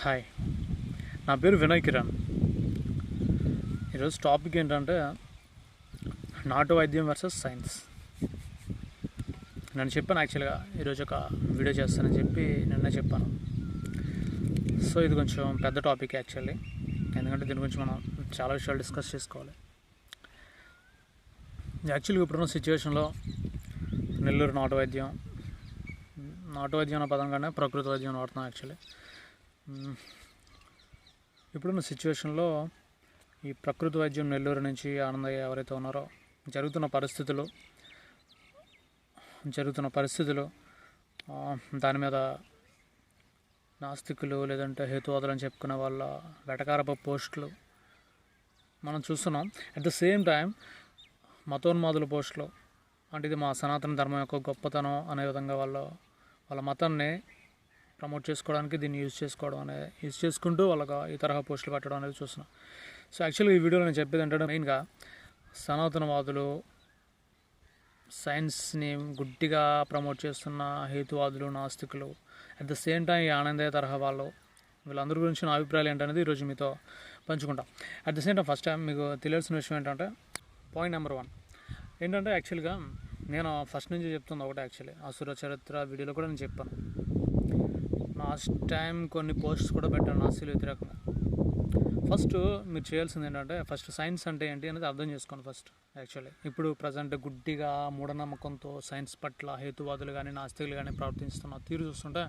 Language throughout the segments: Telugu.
హాయ్, నా పేరు వినయ్ కిరణ్. ఈరోజు టాపిక్ ఏంటంటే నాటు వైద్యం వర్సెస్ సైన్స్. నేను చెప్పాను యాక్చువల్గా ఈరోజు ఒక వీడియో చేస్తానని చెప్పి నిన్నే చెప్పాను. సో ఇది కొంచెం పెద్ద టాపిక్ యాక్చువల్లీ, ఎందుకంటే దీని గురించి మనం చాలా విషయాలు డిస్కస్ చేసుకోవాలి. యాక్చువల్గా ఇప్పుడున్న సిచ్యువేషన్లో నెల్లూరు నాటు వైద్యం అన్న పదం కానీ ప్రకృతి వైద్యం వాడుతున్నాం. యాక్చువల్లీ ఇప్పుడున్న సిచ్యువేషన్లో ఈ ప్రకృతి వైద్యం నెల్లూరు నుంచి ఆనందయ్య ఎవరైతే ఉన్నారో జరుగుతున్న పరిస్థితులు దాని మీద నాస్తికులు లేదంటే హేతువాదులు అని చెప్పుకునే వాళ్ళ వెటకారపు పోస్టులు మనం చూస్తున్నాం. అట్ ద సేమ్ టైం మతోన్మాదుల పోస్టులు, అంటే ఇది మా సనాతన ధర్మం యొక్క గొప్పతనం అనే విధంగా వాళ్ళ మతాన్ని ప్రమోట్ చేసుకోవడానికి దీన్ని యూజ్ చేసుకుంటూ వాళ్ళకి ఈ తరహా పోస్టులు పెట్టడం అనేది చూస్తున్నాం. సో యాక్చువల్గా ఈ వీడియోలో నేను చెప్పేది ఏంటంటే మెయిన్గా సనాతనవాదులు, సైన్స్ని గుడ్డిగా ప్రమోట్ చేస్తున్న హేతువాదులు, నాస్తికులు, అట్ ద సేమ్ టైం ఈ ఆనందయ్య తరహా వీళ్ళందరి గురించి నా అభిప్రాయాలు ఏంటనేది ఈరోజు మీతో పంచుకుంటాం. At the same time first time మీకు తెలియాల్సిన విషయం ఏంటంటే పాయింట్ నెంబర్ 1 ఏంటంటే యాక్చువల్గా నేను ఫస్ట్ నుంచి చెప్తుంది ఒకటే. యాక్చువల్లీ అసుర చరిత్ర వీడియోలో కూడా నేను చెప్పాను. లాస్ట్ టైం కొన్ని పోస్ట్స్ కూడా పెట్టాను నాస్తికుల వ్యతిరేకంగా. ఫస్ట్ మీరు చేయాల్సింది ఏంటంటే ఫస్ట్ సైన్స్ అంటే ఏంటి అనేది అర్థం చేసుకోండి ఫస్ట్. యాక్చువల్లీ ఇప్పుడు ప్రజెంట్ గుడ్డిగా మూఢనమ్మకంతో సైన్స్ పట్ల హేతువాదులు కానీ నాస్తికులు కానీ ప్రవర్తిస్తున్న తీరు చూస్తుంటే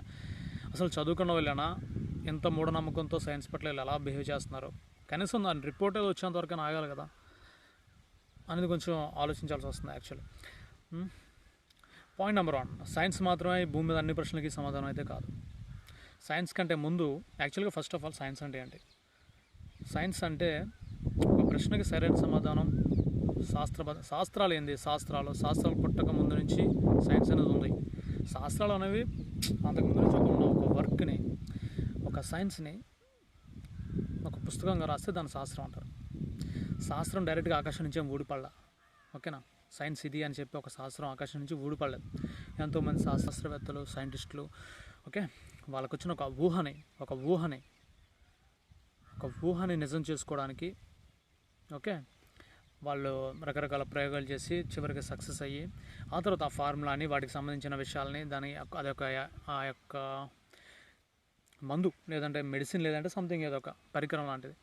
అసలు చదువుకున్న వాళ్ళైనా ఎంత మూఢనమ్మకంతో సైన్స్ పట్ల వీళ్ళు ఎలా బిహేవ్ చేస్తున్నారు, కనీసం దాని రిపోర్ట్ ఏదో వచ్చేంత వరకు ఆగాలి కదా అనేది కొంచెం ఆలోచించాల్సి వస్తుంది. యాక్చువల్లీ పాయింట్ నెంబర్ 1, సైన్స్ మాత్రమే ఈ భూమి మీద అన్ని ప్రశ్నలకి సమాధానం అయితే కాదు. సైన్స్ కంటే ముందు యాక్చువల్గా ఫస్ట్ ఆఫ్ ఆల్ సైన్స్ అంటే ఏంటి? సైన్స్ అంటే ఒక ప్రశ్నకి సరైన సమాధానం శాస్త్రాలు ఏంది? శాస్త్రాలు పుట్టక ముందు నుంచి సైన్స్ అనేది ఉంది. శాస్త్రాలు అనేవి అంతకుముందు నుంచి ఒక వర్క్ని, ఒక సైన్స్ని ఒక పుస్తకంగా రాస్తే దాన్ని శాస్త్రం అంటారు. శాస్త్రం డైరెక్ట్గా ఆకాశం నుంచి ఊడిపడలా, ఓకేనా? సైన్స్ ఇది అని చెప్పి ఒక శాస్త్రం ఆకాశం నుంచి ఊడిపడలేదు. ఎంతోమంది శాస్త్రవేత్తలు, సైంటిస్టులు, ఓకే, వాళ్ళకు వచ్చిన ఒక ఊహని నిజం చేసుకోవడానికి, ఓకే, వాళ్ళు రకరకాల ప్రయోగాలు చేసి చివరికి సక్సెస్ అయ్యి ఆ తర్వాత ఆ ఫార్ములాని, వాటికి సంబంధించిన విషయాలని, ఆ యొక్క మందు లేదంటే మెడిసిన్ లేదంటే సంథింగ్ ఏదో ఒక పరికరం లాంటిది,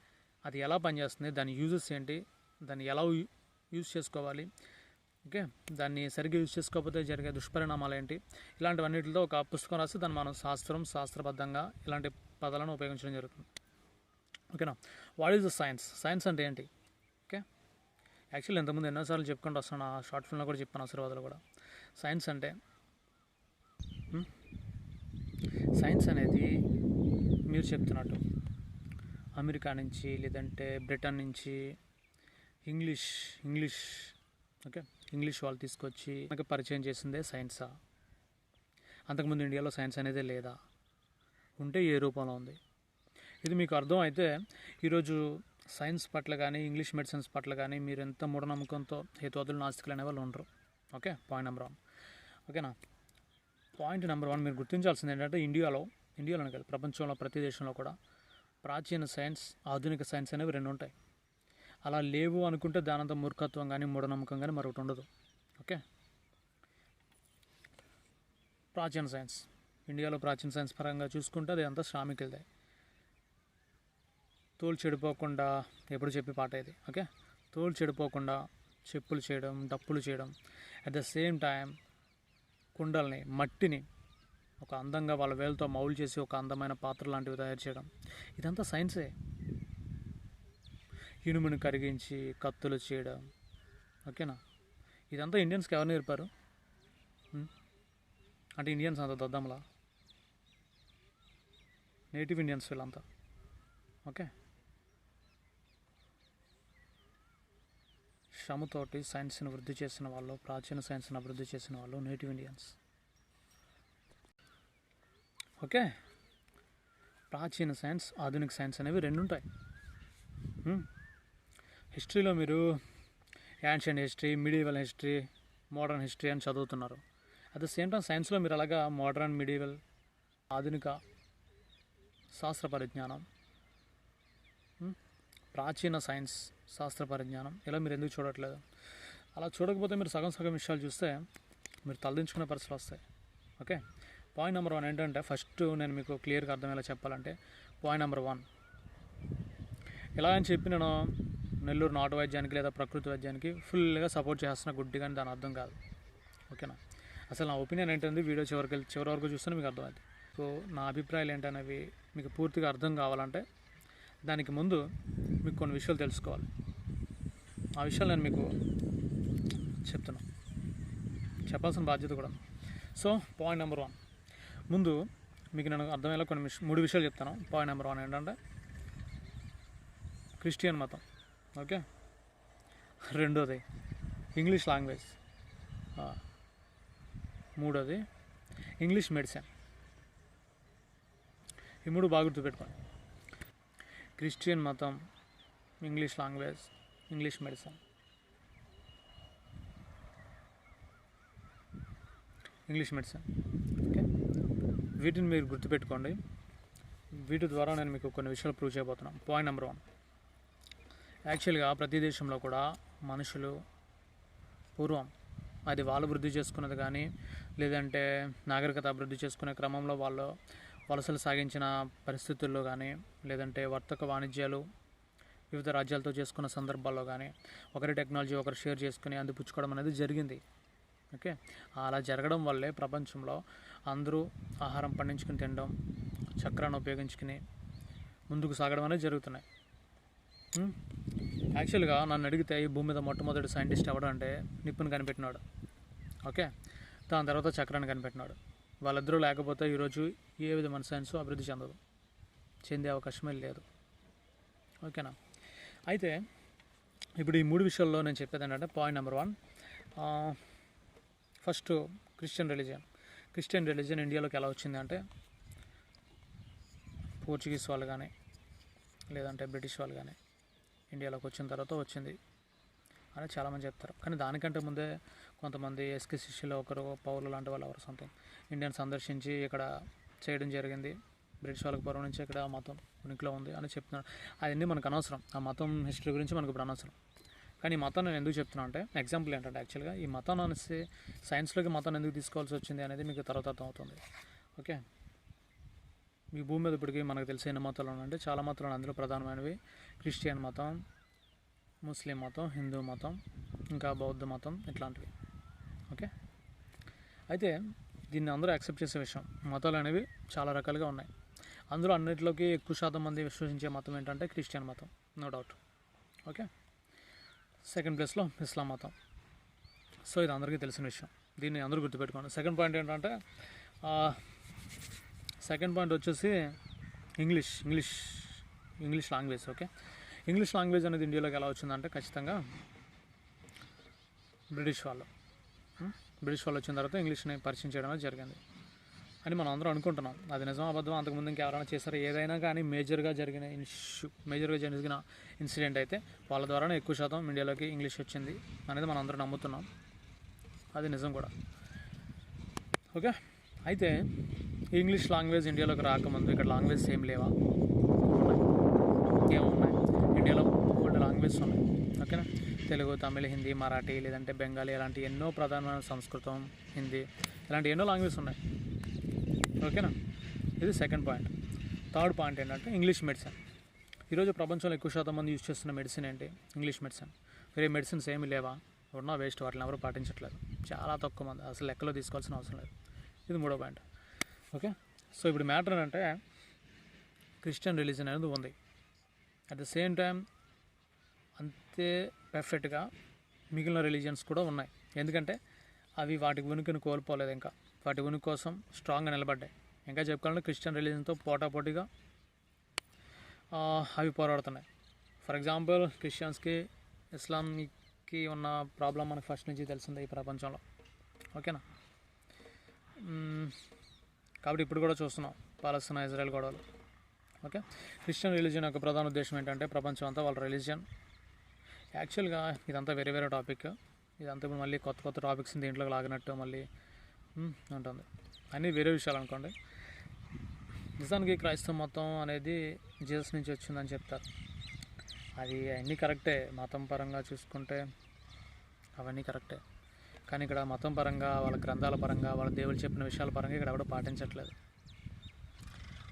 అది ఎలా పనిచేస్తుంది, దాని యూజెస్ ఏంటి, దాన్ని ఎలా యూజ్ చేసుకోవాలి, ఓకే, దాన్ని సరిగ్గా యూజ్ చేసుకోకపోతే జరిగే దుష్పరిణామాలు ఏంటి, ఇలాంటివన్నిటితో ఒక పుస్తకం రాసి దాన్ని మనం శాస్త్రబద్ధంగా ఇలాంటి పదాలను ఉపయోగించడం జరుగుతుంది. ఓకేనా? వాట్ ఈజ్ ద సైన్స్ అంటే ఏంటి? ఓకే, యాక్చువల్లీ ఇంతకుముందు ఎన్నోసార్లు చెప్పుకుంటూ వస్తాను, ఆ షార్ట్ ఫిల్మ్లో కూడా చెప్పాను, ఆశీర్వాదాలు కూడా. సైన్స్ అనేది మీరు చెప్తున్నట్టు అమెరికా నుంచి లేదంటే బ్రిటన్ నుంచి ఇంగ్లీష్ ఓకే, ఇంగ్లీష్ వాళ్ళు తీసుకొచ్చి మనకి పరిచయం చేసిందే సైన్సా? అంతకుముందు ఇండియాలో సైన్స్ అనేది లేదా? ఉంటే ఏ రూపంలో ఉంది? ఇది మీకు అర్థం అయితే ఈరోజు సైన్స్ పట్ల కానీ ఇంగ్లీష్ మెడిసిన్స్ పట్ల కానీ మీరు ఎంత మూఢనమ్మకంతో హేతువాదులు, నాస్తికులు అనే వాళ్ళు ఉండరు. Okay, point number 1. ఓకేనా? పాయింట్ నెంబర్ 1 మీరు గుర్తించాల్సింది ఏంటంటే ఇండియాలోనే కాదు, ప్రపంచంలో ప్రతి దేశంలో కూడా ప్రాచీన సైన్స్, ఆధునిక సైన్స్ అనేవి 2 ఉంటాయి. అలా లేవు అనుకుంటే దానంత మూర్ఖత్వం కానీ మూఢనమ్మకం కానీ మరొకటి ఉండదు. ఓకే, ప్రాచీన సైన్స్, ఇండియాలో ప్రాచీన సైన్స్ పరంగా చూసుకుంటే అది అంతా శ్రామికులదే. తోలు చెడిపోకుండా ఎప్పుడు చెప్పి పాట ఇది. ఓకే, తోలు చెడిపోకుండా చెప్పులు చేయడం, డప్పులు చేయడం, అట్ ద సేమ్ టైం కుండల్ని, మట్టిని ఒక అందంగా వాళ్ళ వేలతో మౌల్డ్ చేసి ఒక అందమైన పాత్ర లాంటివి తయారు చేయడం, ఇదంతా సైన్సే. ఇనుముని కరిగించి కత్తులు చేయడం, ఓకేనా? ఇదంతా ఇండియన్స్కి ఎవరు నేర్పారు? అంటే ఇండియన్స్ అంత దద్దమ్మలా? నేటివ్ ఇండియన్స్ వీళ్ళంతా. ఓకే, శ్రమతోటి సైన్స్ని వృద్ధి చేసిన వాళ్ళు, ప్రాచీన సైన్స్ని అభివృద్ధి చేసిన వాళ్ళు నేటివ్ ఇండియన్స్. ఓకే, ప్రాచీన సైన్స్, ఆధునిక సైన్స్ అనేవి 2 ఉంటాయి. హిస్టరీలో మీరు ancient history, medieval history, modern history అని చదువుతున్నారు. అట్ ద సేమ్ టైం సైన్స్లో మీరు అలాగా మోడర్న్, మిడివల్, ఆధునిక శాస్త్ర పరిజ్ఞానం, ప్రాచీన సైన్స్, శాస్త్ర పరిజ్ఞానం, ఇలా మీరు ఎందుకు చూడట్లేదు? అలా చూడకపోతే మీరు సగం సగం విషయాలు చూస్తే మీరు తలదించుకునే పరిస్థితులు వస్తాయి. ఓకే, పాయింట్ నెంబర్ 1 ఏంటంటే, ఫస్ట్ నేను మీకు క్లియర్గా అర్థమయ్యేలా చెప్పాలంటే, పాయింట్ నెంబర్ 1 ఇలా అని చెప్పి నేను నెల్లూరు నాటు వైద్యానికి లేదా ప్రకృతి వైద్యానికి ఫుల్గా సపోర్ట్ చేస్తున్న గుడ్డి, కానీ దాని అర్థం కాదు. ఓకేనా? అసలు నా ఒపీనియన్ ఏంటంటే వీడియో చివరి వరకు చూస్తే మీకు అర్థమవుతుంది. సో నా అభిప్రాయాలు ఏంటనేవి మీకు పూర్తిగా అర్థం కావాలంటే దానికి ముందు మీకు కొన్ని విషయాలు తెలుసుకోవాలి. ఆ విషయాలు నేను మీకు చెప్తున్నా, చెప్పాల్సిన బాధ్యత కూడా. సో పాయింట్ నెంబర్ 1 ముందు మీకు నేను అర్థమయ్యేలా కొన్ని 3 విషయాలు చెప్తాను. పాయింట్ నెంబర్ 1 ఏంటంటే క్రిస్టియన్ మతం. ఓకే, రెండోది ఇంగ్లీష్ లాంగ్వేజ్, మూడోది ఇంగ్లీష్ మెడిసిన్. ఈ 3 బాగా గుర్తుపెట్టుకోండి. క్రిస్టియన్ మతం, English language, English medicine. Okay, వీటిని మీరు గుర్తుపెట్టుకోండి. వీటి ద్వారా నేను మీకు కొన్ని విషయాలు ప్రూవ్ చేయబోతున్నాను. పాయింట్ నెంబర్ 1, యాక్చువల్గా ప్రతి దేశంలో కూడా మనుషులు పూర్వం అది వాళ్ళు వృద్ధి చేసుకున్నది కానీ, లేదంటే నాగరికత అభివృద్ధి చేసుకునే క్రమంలో వాళ్ళు వలసలు సాగించిన పరిస్థితుల్లో కానీ, లేదంటే వర్తక వాణిజ్యాలు వివిధ రాజ్యాలతో చేసుకున్న సందర్భాల్లో కానీ, ఒకరి టెక్నాలజీ ఒకరు షేర్ చేసుకుని అందిపుచ్చుకోవడం అనేది జరిగింది. ఓకే, అలా జరగడం వల్లే ప్రపంచంలో అందరూ ఆహారం పండించుకుని తినడం, చక్రాన్ని ఉపయోగించుకుని ముందుకు సాగడం అనేది జరుగుతున్నాయి. యాక్చువల్గా నన్ను అడిగితే ఈ భూమి మీద మొట్టమొదటి సైంటిస్ట్ ఎవడు అంటే నిప్పుని కనిపెట్టినాడు. ఓకే, దాని తర్వాత చక్రాన్ని కనిపెట్టినాడు. వాళ్ళిద్దరూ లేకపోతే ఈరోజు ఏ విధమైన సైన్స్ అభివృద్ధి చెందే అవకాశమే లేదు. ఓకేనా? అయితే ఇప్పుడు ఈ 3 విషయాల్లో నేను చెప్పేది ఏంటంటే, point number 1, first Christian religion ఇండియాలోకి ఎలా వచ్చింది అంటే, పోర్చుగీస్ వాళ్ళు కానీ లేదంటే బ్రిటిష్ వాళ్ళు కానీ ఇండియాలోకి వచ్చిన తర్వాత వచ్చింది అని చాలామంది చెప్తారు. కానీ దానికంటే ముందే కొంతమంది ఎస్కే శిష్యులు ఒకరు, పౌరులు లాంటి వాళ్ళు ఎవరు సంథింగ్ ఇండియన్ సందర్శించి ఇక్కడ చేయడం జరిగింది. బ్రిటిష్ వాళ్ళకి పూర్వం నుంచి ఇక్కడ మతం ఉనికిలో ఉంది అని చెప్తున్నారు. అవన్నీ మనకు అనవసరం, ఆ మతం హిస్టరీ గురించి మనకు ఇప్పుడు అనవసరం. కానీ ఈ మతం నేను ఎందుకు చెప్తున్నా అంటే, ఎగ్జాంపుల్ ఏంటంటే, యాక్చువల్గా ఈ మతం అనేసి సైన్స్లోకి మతాన్ని ఎందుకు తీసుకోవాల్సి వచ్చింది అనేది మీకు తర్వాత అర్థమవుతుంది. ఓకే, ఈ భూమి మీద ఇప్పటికీ మనకు తెలిసిన ఎన్ని మతాలు ఉన్నాయంటే చాలా మతాలు, అందులో ప్రధానమైనవి క్రిస్టియన్ మతం, ముస్లిం మతం, హిందూ మతం, ఇంకా బౌద్ధ మతం, ఇట్లాంటివి. ఓకే, అయితే దీన్ని అందరూ యాక్సెప్ట్ చేసే విషయం. మతాలు అనేవి చాలా రకాలుగా ఉన్నాయి. అందులో అన్నింటిలోకి ఎక్కువ శాతం మంది విశ్వసించే మతం ఏంటంటే క్రిస్టియన్ మతం, నో డౌట్. ఓకే, సెకండ్ ప్లేస్లో ఇస్లాం మతం. సో ఇది అందరికీ తెలిసిన విషయం, దీన్ని అందరూ గుర్తుపెట్టుకోండి. సెకండ్ పాయింట్ ఏంటంటే, సెకండ్ పాయింట్ వచ్చేసి English language. Okay, English language అనేది ఇండియాలోకి ఎలా వచ్చిందంటే, ఖచ్చితంగా బ్రిటిష్ వాళ్ళు వచ్చిన తర్వాత ఇంగ్లీష్ని పరిచయం చేయడం అనేది జరిగింది అని మనం అందరం అనుకుంటున్నాం. అది నిజం అబద్ధం అంతకుముందు ఇంకెవరైనా చేస్తారో, ఏదైనా కానీ మేజర్గా జరిగిన ఇన్సిడెంట్ అయితే వాళ్ళ ద్వారానే ఎక్కువ శాతం ఇండియాలోకి ఇంగ్లీష్ వచ్చింది అనేది మనం అందరం నమ్ముతున్నాం. అది నిజం కూడా. ఓకే, అయితే ఇంగ్లీష్ లాంగ్వేజ్ ఇండియాలోకి రాకముందు ఇక్కడ లాంగ్వేజ్ ఏం లేవా? ఏమున్నాయి? ఇండియాలో ఓల్డ్ లాంగ్వేజ్ ఉన్నాయి. ఓకేనా, తెలుగు, తమిళ, హిందీ, మరాఠీ, లేదంటే బెంగాలీ, ఇలాంటి ఎన్నో ప్రధానమైన సంస్కృతం, హిందీ, ఇలాంటి ఎన్నో లాంగ్వేజ్ ఉన్నాయి. ఓకేనా, ఇది సెకండ్ పాయింట్. థర్డ్ పాయింట్ ఏంటంటే ఇంగ్లీష్ మెడిసిన్. ఈరోజు ప్రపంచంలో ఎక్కువ శాతం మంది యూజ్ చేస్తున్న మెడిసిన్ ఏంటి? English medicine. వేరే మెడిసిన్స్ ఏమీ లేవా? ఉన్నా వేస్ట్, వాటిని ఎవరు పాటించట్లేదు. చాలా తక్కువ మంది, అసలు లెక్కలో తీసుకోవాల్సిన అవసరం లేదు. ఇది 3వ పాయింట్. ఓకే, సో ఇప్పుడు మ్యాటర్ ఏంటంటే, క్రిస్టియన్ రిలీజన్ అనేది ఉంది. అట్ ద సేమ్ టైం అంతే పర్ఫెక్ట్గా మిగిలిన రిలీజియన్స్ కూడా ఉన్నాయి. ఎందుకంటే అవి వాటి ఉనికిని కోల్పోలేదు, ఇంకా వాటి ఉనికి కోసం స్ట్రాంగ్గా నిలబడ్డాయి. ఇంకా చెప్పుకోవాలంటే క్రిస్టియన్ రిలీజన్తో పోటాపోటీగా అవి పోరాడుతున్నాయి. ఫర్ ఎగ్జాంపుల్, క్రిస్టియన్స్కి ఇస్లాంకి ఉన్న ప్రాబ్లం మనకు ఫస్ట్ నుంచి తెలిసిందే ఈ ప్రపంచంలో. ఓకేనా, కాబట్టి ఇప్పుడు కూడా చూస్తున్నాం పాలస్తీనా, ఇజ్రాయెల్ గొడవలు. ఓకే, క్రిస్టియన్ రిలీజియన్ యొక్క ప్రధాన ఉద్దేశం ఏంటంటే, ప్రపంచం అంతా వాళ్ళ రిలీజియన్. యాక్చువల్గా ఇదంతా వేరే టాపిక్. ఇదంతా ఇప్పుడు మళ్ళీ కొత్త టాపిక్స్ దీంట్లోకి లాగినట్టు మళ్ళీ ఉంటుంది. అన్నీ వేరే విషయాలు అనుకోండి. నిజానికి క్రైస్తవ మతం అనేది జీసస్ నుంచి వచ్చిందని చెప్తారు. అది అన్నీ కరెక్టే, మతం పరంగా చూసుకుంటే అవన్నీ కరెక్టే. కానీ ఇక్కడ మతం పరంగా, వాళ్ళ గ్రంథాల పరంగా, వాళ్ళ దేవుళ్ళు చెప్పిన విషయాల పరంగా ఇక్కడ ఎవడో పాటించట్లేదు.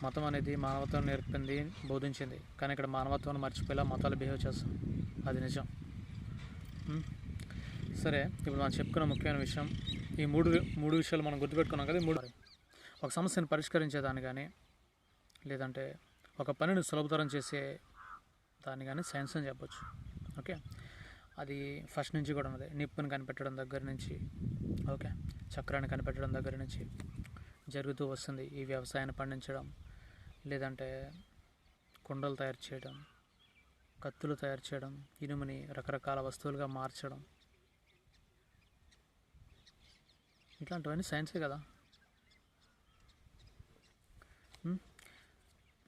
మతం అనేది మానవత్వం నేర్పింది, బోధించింది. కానీ ఇక్కడ మానవత్వాన్ని మర్చిపోయేలా మతాలు బిహేవ్ చేస్తాం. అది నిజం. సరే, ఇప్పుడు మనం చెప్పుకున్న ముఖ్యమైన విషయం ఈ మూడు విషయాలు మనం గుర్తుపెట్టుకున్నాం కదా. ఒక సమస్యను పరిష్కరించేదాన్ని కానీ, లేదంటే ఒక పనిని సులభతరం చేసే దాన్ని కానీ సైన్స్ అని చెప్పొచ్చు. ఓకే, అది ఫస్ట్ నుంచి కూడా ఉన్నది. నిప్పుని కనిపెట్టడం దగ్గర నుంచి, ఓకే, చక్రాన్ని కనిపెట్టడం దగ్గర నుంచి జరుగుతూ వస్తుంది. ఈ వ్యవసాయాన్ని పండించడం, లేదంటే కుండలు తయారు చేయడం, కత్తులు తయారు చేయడం, ఇనుముని రకరకాల వస్తువులుగా మార్చడం, ఇట్లాంటివన్నీ సైన్సే కదా.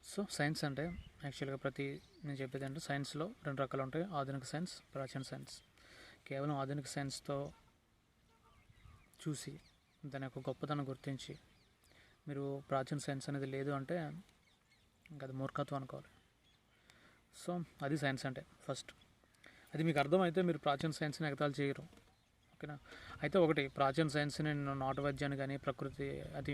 సో సైన్స్ అంటే యాక్చువల్గా నేను చెప్పేది అంటే సైన్స్లో 2 రకాలు ఉంటాయి: ఆధునిక సైన్స్, ప్రాచీన సైన్స్. కేవలం ఆధునిక సైన్స్తో చూసి దాని యొక్క గొప్పతనం గుర్తించి మీరు ప్రాచీన సైన్స్ అనేది లేదు అంటే ఇంకా అది మూర్ఖత్వం అనుకోవాలి. సో అది సైన్స్ అంటే ఫస్ట్. అది మీకు అర్థమైతే మీరు ప్రాచీన సైన్స్ని ఎగతాళి చేయరు. ఓకేనా? అయితే ఒకటి, ప్రాచీన సైన్స్ని నేను నాటు వైద్యాన్ని కానీ, ప్రకృతి అది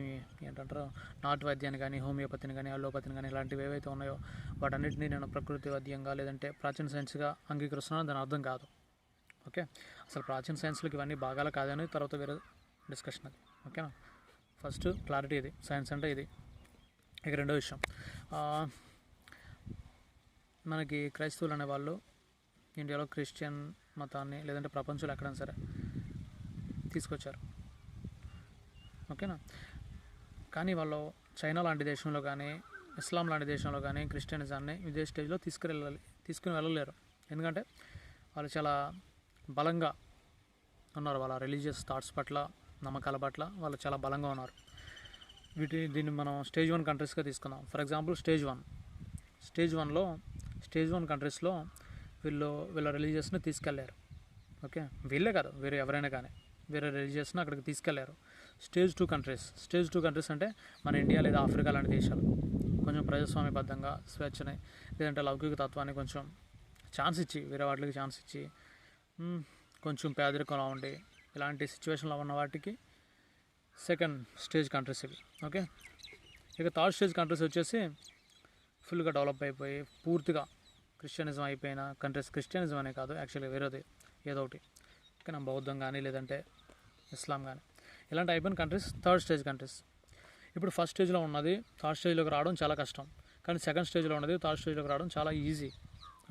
ఏంటంటారు నాటు వైద్యాన్ని కానీ, హోమియోపతిని కానీ, అల్లోపతిని కానీ, ఇలాంటివి ఏవైతే ఉన్నాయో వాటన్నిటిని నేను ప్రకృతి వైద్యంగా లేదంటే ప్రాచీన సైన్స్గా అంగీకరిస్తున్నాను. దాని అర్థం కాదు. ఓకే, అసలు ప్రాచీన సైన్స్లోకి ఇవన్నీ భాగాలు కాదని తర్వాత వేరే డిస్కషన్ అది. ఓకేనా? ఫస్ట్ క్లారిటీ ఇది, సైన్స్ అంటే ఇది. ఇక రెండో విషయం, మనకి క్రైస్తవులు అనేవాళ్ళు ఇండియాలో క్రిస్టియన్ మతాన్ని లేదంటే ప్రపంచంలో ఎక్కడైనా సరే తీసుకొచ్చారు. ఓకేనా? కానీ వాళ్ళు చైనా లాంటి దేశంలో కానీ, ఇస్లాం లాంటి దేశంలో కానీ క్రిస్టియనిజాన్ని ఇదే స్టేజ్లో తీసుకుని వెళ్ళలేరు. ఎందుకంటే వాళ్ళు చాలా బలంగా ఉన్నారు. వాళ్ళ రిలీజియస్ థాట్స్ పట్ల, నమ్మకాల పట్ల వాళ్ళు చాలా బలంగా ఉన్నారు. దీన్ని మనం స్టేజ్ 1 కంట్రీస్గా తీసుకుందాం. ఫర్ ఎగ్జాంపుల్ స్టేజ్ 1 కంట్రీస్లో వీళ్ళ రిలీజియస్ని తీసుకెళ్ళారు. ఓకే, వీళ్ళే కాదు, వేరే ఎవరైనా కానీ వేరే రిలీజియస్ని అక్కడికి తీసుకెళ్లారు. స్టేజ్ 2 కంట్రీస్ అంటే మన ఇండియా లేదా ఆఫ్రికా లాంటి దేశాలు కొంచెం ప్రజాస్వామ్యబద్ధంగా స్వేచ్ఛని లేదంటే లౌకిక తత్వాన్ని కొంచెం ఛాన్స్ ఇచ్చి, వేరే వాటికి ఛాన్స్ ఇచ్చి, కొంచెం పేదరికంలో ఉండి ఇలాంటి సిచ్యువేషన్లో ఉన్న వాటికి సెకండ్ స్టేజ్ కంట్రీస్ ఇవి. ఓకే, ఇక థర్డ్ స్టేజ్ కంట్రీస్ వచ్చేసి ఫుల్గా డెవలప్ అయిపోయి పూర్తిగా క్రిస్టియనిజం అయిపోయిన కంట్రీస్. క్రిస్టియనిజం అనే కాదు, యాక్చువల్గా వేరేది ఏదో ఒకటి, ఓకేనా, బౌద్ధం కానీ లేదంటే ఇస్లాం కానీ ఇలాంటి అయిపోయిన కంట్రీస్ థర్డ్ స్టేజ్ కంట్రీస్. ఇప్పుడు ఫస్ట్ స్టేజ్లో ఉన్నది థర్డ్ స్టేజ్లోకి రావడం చాలా కష్టం, కానీ సెకండ్ స్టేజ్లో ఉన్నది థర్డ్ స్టేజ్లోకి రావడం చాలా ఈజీ.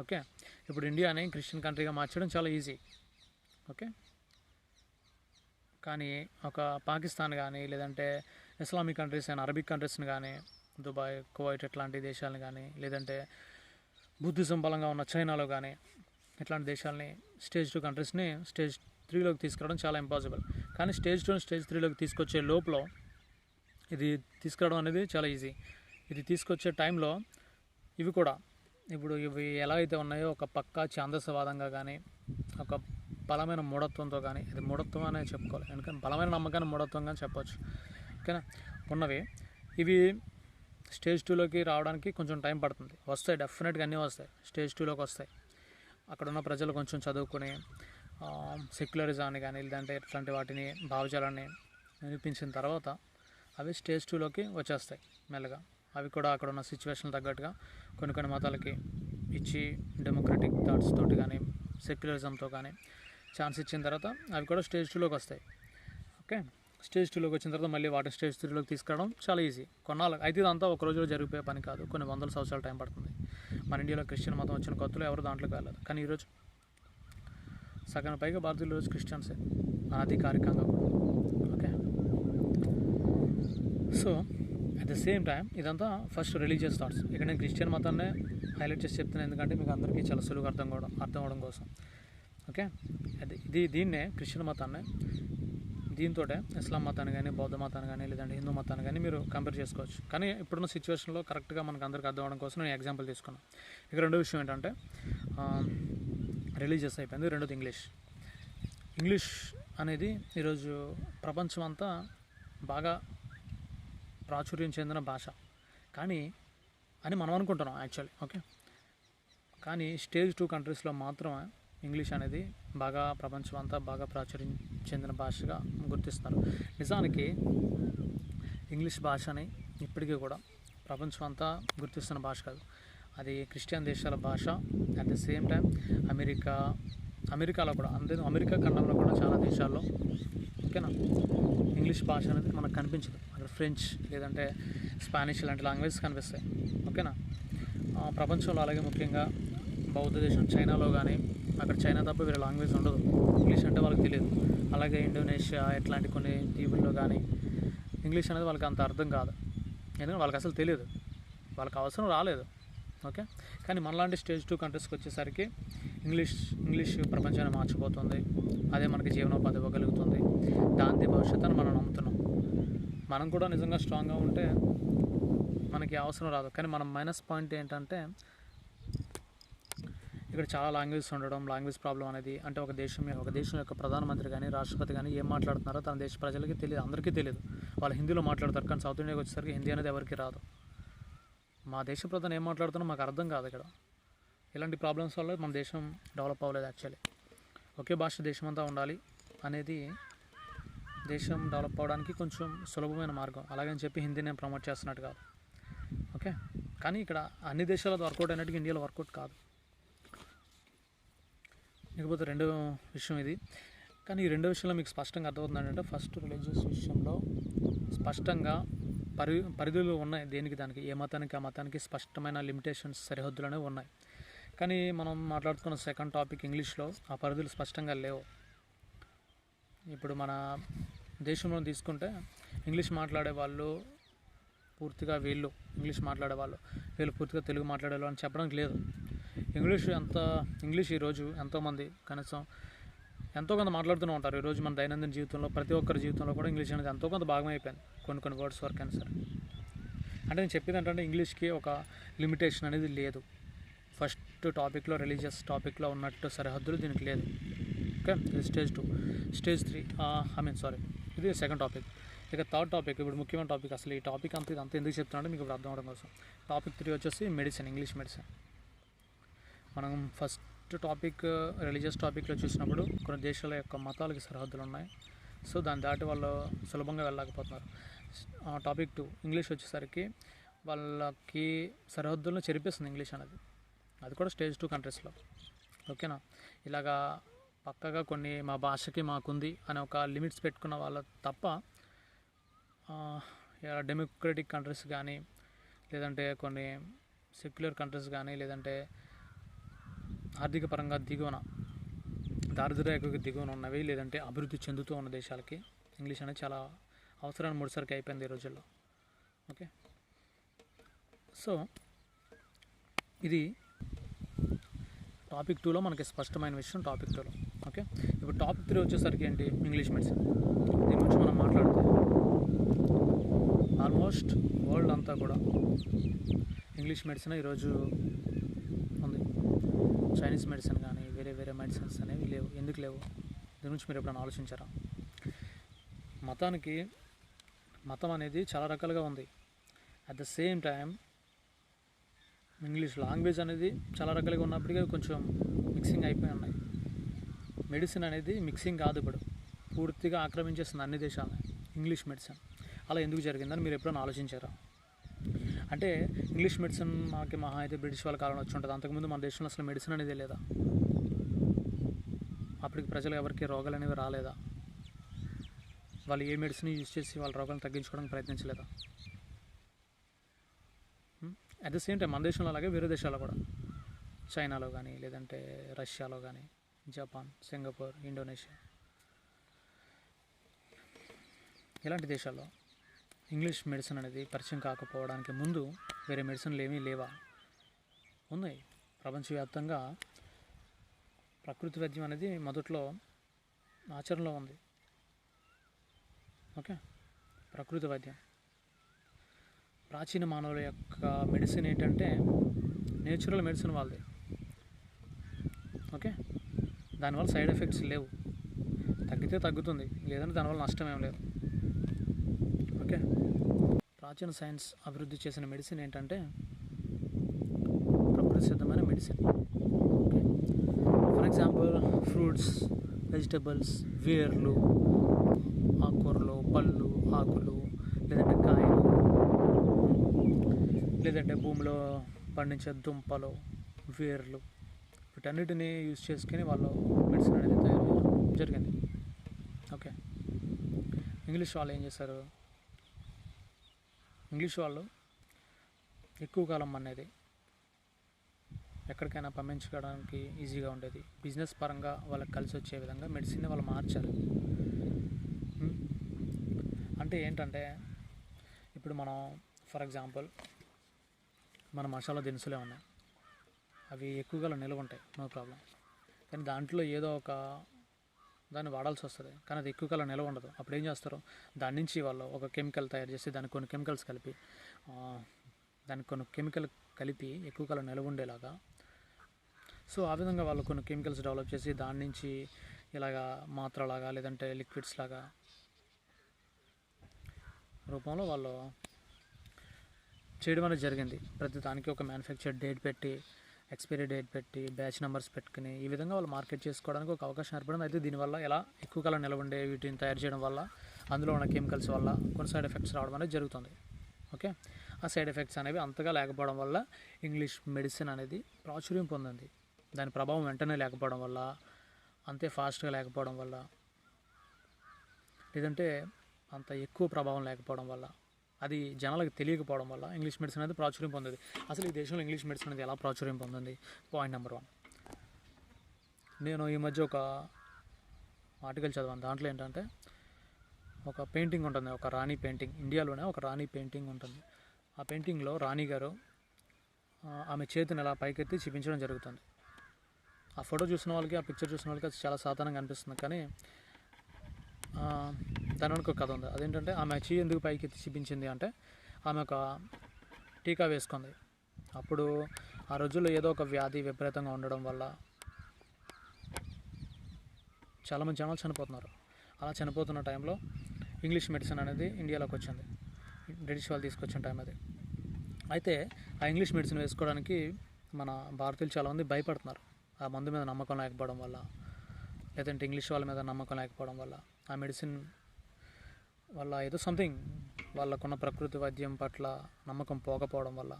ఓకే, ఇప్పుడు ఇండియాని క్రిస్టియన్ కంట్రీగా మార్చడం చాలా ఈజీ. ఓకే, కానీ ఒక పాకిస్తాన్ కానీ లేదంటే ఇస్లామిక్ కంట్రీస్ అయిన అరబిక్ కంట్రీస్ని కానీ, దుబాయ్, కువైట్ ఇట్లాంటి దేశాలను కానీ, లేదంటే బుద్ధిజం బలంగా ఉన్న చైనాలో కానీ ఇట్లాంటి దేశాలని స్టేజ్ 2 కంట్రీస్ని స్టేజ్ 3లోకి తీసుకురావడం చాలా ఇంపాసిబుల్. కానీ స్టేజ్ 2 స్టేజ్ 3లోకి తీసుకొచ్చే లోపల ఇది తీసుకురావడం అనేది చాలా ఈజీ. ఇది తీసుకొచ్చే టైంలో ఇవి ఎలా అయితే ఉన్నాయో ఒక పక్కా ఛాందసవాదంగా కానీ, ఒక బలమైన మూఢత్వంతో కానీ, ఇది మూఢత్వం అనే చెప్పుకోవాలి, ఎందుకంటే బలమైన నమ్మకాన్ని మూఢత్వంగా చెప్పవచ్చు. ఓకేనా? ఉన్నవి ఇవి స్టేజ్ 2లోకి రావడానికి కొంచెం టైం పడుతుంది. వస్తాయి, డెఫినెట్గా అన్నీ వస్తాయి, స్టేజ్ 2లోకి వస్తాయి. అక్కడ ఉన్న ప్రజలు కొంచెం చదువుకుని సెక్యులరిజాన్ని కానీ లేదంటే ఇట్లాంటి వాటిని భావజాలాన్ని నిరూపించిన తర్వాత అవి స్టేజ్ 2లోకి వచ్చేస్తాయి మెల్లగా. అవి కూడా అక్కడ ఉన్న సిచ్యువేషన్ తగ్గట్టుగా కొన్ని మతాలకి ఇచ్చి డెమోక్రటిక్ థాట్స్ తోటి కానీ సెక్యులరిజంతో కానీ ఛాన్స్ ఇచ్చిన తర్వాత అవి కూడా స్టేజ్ 2లోకి వస్తాయి. ఓకే, స్టేజ్ 2లోకి వచ్చిన తర్వాత మళ్ళీ వాటిని స్టేజ్ 3లోకి తీసుకురావడం చాలా ఈజీ. కొన్నాళ్ళు అయితే ఇదంతా ఒక రోజులో జరిగిపోయే పని కాదు, కొన్ని వందల సంవత్సరాల టైం పడుతుంది. మన ఇండియాలో క్రిస్టియన్ మతం వచ్చిన కొత్తలో ఎవరు దాంట్లోకి వెళ్ళదు, కానీ ఈరోజు సగం పైగా భారతీయులు ఈరోజు క్రిస్టియన్సే అధికారికంగా. Okay, so at the same time ఇదంతా ఫస్ట్ రిలీజియస్ థాట్స్. ఇక్కడ నేను క్రిస్టియన్ మతాన్నే హైలైట్ చేసి చెప్తున్నాను, ఎందుకంటే మీకు అందరికీ చాలా సులువుగా అర్థం అవ్వడం కోసం. ఓకే, దీన్నే క్రిస్టియన్ మతాన్ని దీంతో ఇస్లాం మతాన్ని కానీ, బౌద్ధ మతాన్ని కానీ లేదంటే హిందూ మతాన్ని కానీ మీరు కంపేర్ చేసుకోవచ్చు. కానీ ఇప్పుడున్న సిచ్యువేషన్లో కరెక్ట్గా మనకు అందరికీ అర్థం అవ్వడం కోసం నేను ఎగ్జాంపుల్ తీసుకున్నాను. ఇక రెండో విషయం ఏంటంటే రిలీజియస్ అయిపోయింది, రెండోది ఇంగ్లీష్ అనేది ఈరోజు ప్రపంచం అంతా బాగా ప్రాచుర్యం చెందిన భాష. కానీ అని మనం అనుకుంటున్నాం యాక్చువల్లీ. ఓకే, కానీ స్టేజ్ 2 కంట్రీస్లో మాత్రమే ఇంగ్లీష్ అనేది బాగా ప్రపంచం అంతా బాగా ప్రాచుర్యం చెందిన భాషగా గుర్తిస్తున్నారు. నిజానికి ఇంగ్లీష్ భాషని ఇప్పటికీ కూడా ప్రపంచం అంతా గుర్తిస్తున్న భాష కాదు. అది క్రిస్టియన్ దేశాల భాష. అట్ ద సేమ్ టైం అమెరికాలో కూడా, అంతే అమెరికా ఖండంలో కూడా చాలా దేశాల్లో ఓకేనా ఇంగ్లీష్ భాష అనేది మనకు కనిపించదు. అక్కడ ఫ్రెంచ్ లేదంటే స్పానిష్ లాంటి లాంగ్వేజెస్ కనిపిస్తాయి. ఓకేనా, ప్రపంచంలో అలాగే ముఖ్యంగా బౌద్ధ దేశం చైనాలో కానీ, అక్కడ చైనా తప్ప వేరే లాంగ్వేజ్ ఉండదు, ఇంగ్లీష్ అంటే వాళ్ళకి తెలియదు. అలాగే ఇండోనేషియా ఇట్లాంటి కొన్ని దీవుల్లో కానీ ఇంగ్లీష్ అనేది వాళ్ళకి అంత అర్థం కాదు, ఎందుకంటే వాళ్ళకి అసలు తెలియదు, వాళ్ళకి అవసరం రాలేదు. ఓకే, కానీ మనలాంటి స్టేజ్ 2 కంట్రీస్కి వచ్చేసరికి ఇంగ్లీష్ ప్రపంచాన్ని మార్చిపోతుంది. అదే మనకి జీవనోపాధి ఇవ్వగలుగుతుంది. దాని భవిష్యత్తుని మనం నమ్ముతున్నాం. మనం కూడా నిజంగా స్ట్రాంగ్గా ఉంటే మనకి అవసరం రాదు. కానీ మన మైనస్ పాయింట్ ఏంటంటే ఇక్కడ చాలా లాంగ్వేజెస్ ఉండడం, లాంగ్వేజ్ ప్రాబ్లం అనేది. అంటే ఒక దేశం యొక్క ప్రధానమంత్రి కానీ రాష్ట్రపతి కానీ ఏం మాట్లాడుతున్నారో తన దేశ ప్రజలకి తెలియదు, అందరికీ తెలియదు. వాళ్ళు హిందీలో మాట్లాడతారు, కానీ సౌత్ ఇండియాకి వచ్చేసరికి హిందీ అనేది ఎవరికి రాదు. మా దేశ ప్రధాని ఏం మాట్లాడుతున్నా మాకు అర్థం కాదు ఇక్కడ. ఇలాంటి ప్రాబ్లమ్స్ వల్ల మన దేశం డెవలప్ అవ్వలేదు యాక్చువల్లీ. ఒకే భాష దేశం అంతా ఉండాలి అనేది దేశం డెవలప్ అవ్వడానికి కొంచెం సులభమైన మార్గం. అలాగని చెప్పి హిందీని నేను ప్రమోట్ చేస్తున్నట్టు కాదు. ఓకే, కానీ ఇక్కడ అన్ని దేశాలతో వర్కౌట్ అయినట్టుగా ఇండియాలో వర్కౌట్ కాదు. ఇకపోతే రెండో విషయం ఇది. కానీ ఈ రెండో విషయంలో మీకు స్పష్టంగా అర్థమవుతుంది ఏంటంటే, ఫస్ట్ రిలీజియస్ విషయంలో స్పష్టంగా పరిధులు ఉన్నాయి. దేనికి దానికి, ఏ మతానికి ఆ మతానికి స్పష్టమైన లిమిటేషన్స్, సరిహద్దులు అనేవి ఉన్నాయి. కానీ మనం మాట్లాడుతున్న సెకండ్ టాపిక్ ఇంగ్లీష్లో ఆ పరిధులు స్పష్టంగా లేవు. ఇప్పుడు మన దేశంలో తీసుకుంటే ఇంగ్లీష్ మాట్లాడే వాళ్ళు పూర్తిగా ఇంగ్లీష్ మాట్లాడే వాళ్ళు పూర్తిగా తెలుగు మాట్లాడేవాళ్ళు అని చెప్పడానికి లేదు. ఇంగ్లీష్ ఈరోజు ఎంతోమంది కనీసం ఎంతో కొంత మాట్లాడుతూనే ఉంటారు. ఈరోజు మన దైనందిన జీవితంలో ప్రతి ఒక్కరి జీవితంలో కూడా ఇంగ్లీష్ అనేది ఎంతో కొంత భాగమైపోయింది, కొన్ని వర్డ్స్ వరకు అయినా సరే. అంటే నేను చెప్పేది ఏంటంటే ఇంగ్లీష్కి ఒక లిమిటేషన్ అనేది లేదు. ఫస్ట్ టాపిక్లో రిలీజియస్ టాపిక్లో ఉన్నట్టు సరిహద్దులు దీనికి లేదు. ఓకే, ఇది స్టేజ్ 2. స్టేజ్ 3 ఇది సెకండ్ టాపిక్. ఇక థర్డ్ టాపిక్, ఇప్పుడు ముఖ్యమైన టాపిక్. అసలు ఈ టాపిక్ ఇదంతా ఎందుకు చెప్తున్నానంటే మీకు ఇప్పుడు అర్థం అవడం కోసం. టాపిక్ 3 వచ్చేసి మెడిసిన్, ఇంగ్లీష్ మెడిసిన్. మనం ఫస్ట్ టాపిక్ రిలీజియస్ టాపిక్లో చూసినప్పుడు కొన్ని దేశాల యొక్క మతాలకి సరిహద్దులు ఉన్నాయి. సో దాన్ని దాటి వాళ్ళు సులభంగా వెళ్ళలేకపోతున్నారు. టాపిక్ 2 ఇంగ్లీష్ వచ్చేసరికి వాళ్ళకి సరిహద్దులను చెరిపేస్తుంది ఇంగ్లీష్ అనేది. అది కూడా స్టేజ్ 2 కంట్రీస్లో. ఓకేనా, ఇలాగా పక్కగా కొన్ని మా భాషకి మాకుంది అనే ఒక లిమిట్స్ పెట్టుకున్న వాళ్ళ తప్ప డెమోక్రటిక్ కంట్రీస్ కానీ, లేదంటే కొన్ని సెక్యులర్ కంట్రీస్ కానీ, లేదంటే ఆర్థిక పరంగా దారిద్ర్యరేఖకు దిగువన ఉన్నవి, లేదంటే అభివృద్ధి చెందుతూ ఉన్న దేశాలకి ఇంగ్లీష్ అనేది చాలా అవసరాన్ని ముడిసరికి అయిపోయింది ఈ రోజుల్లో. ఓకే, సో ఇది టాపిక్ 2లో మనకి స్పష్టమైన విషయం. టాపిక్ 2లో ఓకే. ఇప్పుడు టాపిక్ 3 వచ్చేసరికి ఏంటి, ఇంగ్లీష్ మెడిసిన్. దీని గురించి మనం మాట్లాడితే ఆల్మోస్ట్ వరల్డ్ అంతా కూడా ఇంగ్లీష్ మెడిసిన్ ఈరోజు ఉంది. చైనీస్ మెడిసిన్ కానీ వేరే మెడిసిన్స్ అనేవి లేవు. ఎందుకు లేవు? దీని గురించి మీరు ఎప్పుడైనా ఆలోచించారా? మతం అనేది చాలా రకాలుగా ఉంది. At the same time English language అనేది చాలా రకాలుగా ఉన్నప్పటికీ కొంచెం మిక్సింగ్ అయిపోయి ఉన్నాయి. మెడిసిన్ అనేది మిక్సింగ్ కాదు, ఇప్పుడు పూర్తిగా ఆక్రమించేస్తుంది అన్ని దేశాలని ఇంగ్లీష్ మెడిసిన్. అలా ఎందుకు జరిగిందని మీరు ఎప్పుడైనా ఆలోచించారా? అంటే ఇంగ్లీష్ మెడిసిన్ మనకి మహా అయితే బ్రిటిష్ వాళ్ళ కాలంలో వచ్చి ఉంటుంది. అంతకుముందు మన దేశంలో అసలు మెడిసిన్ అనేది లేదా? అప్పటికి ప్రజలు ఎవరికి రోగాలు అనేవి రాలేదా? వాళ్ళు ఏ మెడిసిన్ యూజ్ చేసి వాళ్ళ రోగాలను తగ్గించుకోవడానికి ప్రయత్నించలేదా? అట్ ద సేమ్ టైం మన దేశంలో అలాగే వేరే దేశాల్లో కూడా, చైనాలో కానీ, లేదంటే రష్యాలో కానీ, జపాన్, సింగపూర్, ఇండోనేషియా ఇలాంటి దేశాల్లో ఇంగ్లీష్ మెడిసిన్ అనేది పరిచయం కాకపోవడానికి ముందు వేరే మెడిసిన్లు ఏమీ లేవా? ఉన్నాయి. ప్రపంచవ్యాప్తంగా ప్రకృతి వైద్యం అనేది మొదట్లో ఆచరణలో ఉంది. ఓకే, ప్రకృతి వైద్యం ప్రాచీన మానవుల యొక్క మెడిసిన్ ఏంటంటే నేచురల్ మెడిసిన్ వాళ్ళది. ఓకే, దానివల్ల సైడ్ ఎఫెక్ట్స్ లేవు. తగ్గితే తగ్గుతుంది, లేదంటే దానివల్ల నష్టం ఏం లేదు. ఓకే, ప్రాచీన సైన్స్ అభివృద్ధి చేసిన మెడిసిన్ ఏంటంటే ప్రకృతి సిద్ధమైన medicine. Okay, for example fruits, vegetables, వేర్లు, ఆకుకూరలు, పళ్ళు, ఆకులు, లేదంటే కాయలు, లేదంటే భూమిలో పండించే దుంపలు, వేర్లు, వీటన్నిటిని యూజ్ చేసుకుని వాళ్ళు మెడిసిన్ అనేది తయారు చేయడం జరిగింది. ఓకే, ఇంగ్లీష్ వాళ్ళు ఏం చేశారు? ఇంగ్లీష్ వాళ్ళు ఎక్కువ కాలం అనేది ఎక్కడికైనా పంపించుకోవడానికి ఈజీగా ఉండేది. బిజినెస్ పరంగా వాళ్ళకి కలిసి వచ్చే విధంగా మెడిసిన్ని వాళ్ళు మార్చారు. అంటే ఏంటంటే ఇప్పుడు మనం ఫర్ ఎగ్జాంపుల్ మన మసాలా దినుసులే ఉన్నాయి, అవి ఎక్కువగా నిల్వ ఉంటాయి, నో ప్రాబ్లం. కానీ దాంట్లో ఏదో ఒక దాన్ని వాడాల్సి వస్తుంది, కానీ అది ఎక్కువ కాలం నిల్వ ఉండదు. అప్పుడు ఏం చేస్తారు? దాని నుంచి వాళ్ళు ఒక కెమికల్ తయారు చేసి దానికి కొన్ని కెమికల్స్ కలిపి ఎక్కువ కాలం నిల్వ ఉండేలాగా, సో ఆ విధంగా వాళ్ళు కొన్ని కెమికల్స్ డెవలప్ చేసి దాని నుంచి ఇలాగా మాత్రలాగా లేదంటే లిక్విడ్స్ లాగా రూపంలో వాళ్ళు చేయడం అనేది జరిగింది. ప్రతి దానికి ఒక మ్యానుఫ్యాక్చర్ డేట్ పెట్టి, ఎక్స్పైరీ డేట్ పెట్టి, బ్యాచ్ నెంబర్స్ పెట్టుకుని ఈ విధంగా వాళ్ళు మార్కెట్ చేసుకోవడానికి ఒక అవకాశం ఏర్పడింది. అయితే దీనివల్ల ఎలా ఎక్కువ కాలం నిల్వ ఉండే వీటిని తయారు చేయడం వల్ల అందులో ఉన్న కెమికల్స్ వల్ల కొన్ని సైడ్ ఎఫెక్ట్స్ రావడం అనేది జరుగుతుంది. ఓకే, ఆ సైడ్ ఎఫెక్ట్స్ అనేవి అంతగా లేకపోవడం వల్ల ఇంగ్లీష్ మెడిసిన్ అనేది ప్రాచుర్యం పొందింది. దాని ప్రభావం వెంటనే లేకపోవడం వల్ల, అంతే ఫాస్ట్గా లేకపోవడం వల్ల, లేదంటే అంత ఎక్కువ ప్రభావం లేకపోవడం వల్ల, అది జనాలకు తెలియకపోవడం వల్ల ఇంగ్లీష్ మెడిసిన్ అనేది ప్రాచుర్యం పొందింది. అసలు ఈ దేశంలో ఇంగ్లీష్ మెడిసిన్ అనేది ఎలా ప్రాచుర్యం పొందింది? పాయింట్ నెంబర్ 1, నేను ఈ మధ్య ఒక ఆర్టికల్ చదివాను. దాంట్లో ఏంటంటే ఒక పెయింటింగ్ ఉంటుంది, ఒక రాణి పెయింటింగ్, ఇండియాలోనే ఒక రాణి పెయింటింగ్ ఉంటుంది. ఆ పెయింటింగ్లో రాణి గారు ఆమె చేతిని ఎలా పైకెత్తి చూపించడం జరుగుతుంది. ఆ ఫోటో చూసిన వాళ్ళకి, ఆ పిక్చర్ చూసిన వాళ్ళకి అది చాలా సాధారణంగా అనిపిస్తుంది, కానీ దాని వెనుక ఒక కథ ఉంది. అదేంటంటే ఆమె చెయ్యి ఎందుకు పైకి ఎత్తి చూపించింది అంటే, ఆమె ఒక టీకా వేసుకుంది. అప్పుడు ఆ రోజుల్లో ఏదో ఒక వ్యాధి విపరీతంగా ఉండడం వల్ల చాలామంది జనాలు చనిపోతున్నారు. అలా చనిపోతున్న టైంలో ఇంగ్లీష్ మెడిసిన్ అనేది ఇండియాలోకి వచ్చింది. బ్రిటిష్ వాళ్ళు తీసుకొచ్చిన టైం అది. అయితే ఆ ఇంగ్లీష్ మెడిసిన్ వేసుకోవడానికి మన భారతీయులు చాలామంది భయపడుతున్నారు. ఆ మందు మీద నమ్మకం లేకపోవడం వల్ల, లేదంటే ఇంగ్లీష్ వాళ్ళ మీద నమ్మకం లేకపోవడం వల్ల, ఆ మెడిసిన్ వల్ల ఏదో సంథింగ్ వాళ్ళకున్న ప్రకృతి వైద్యం పట్ల నమ్మకం పోకపోవడం వల్ల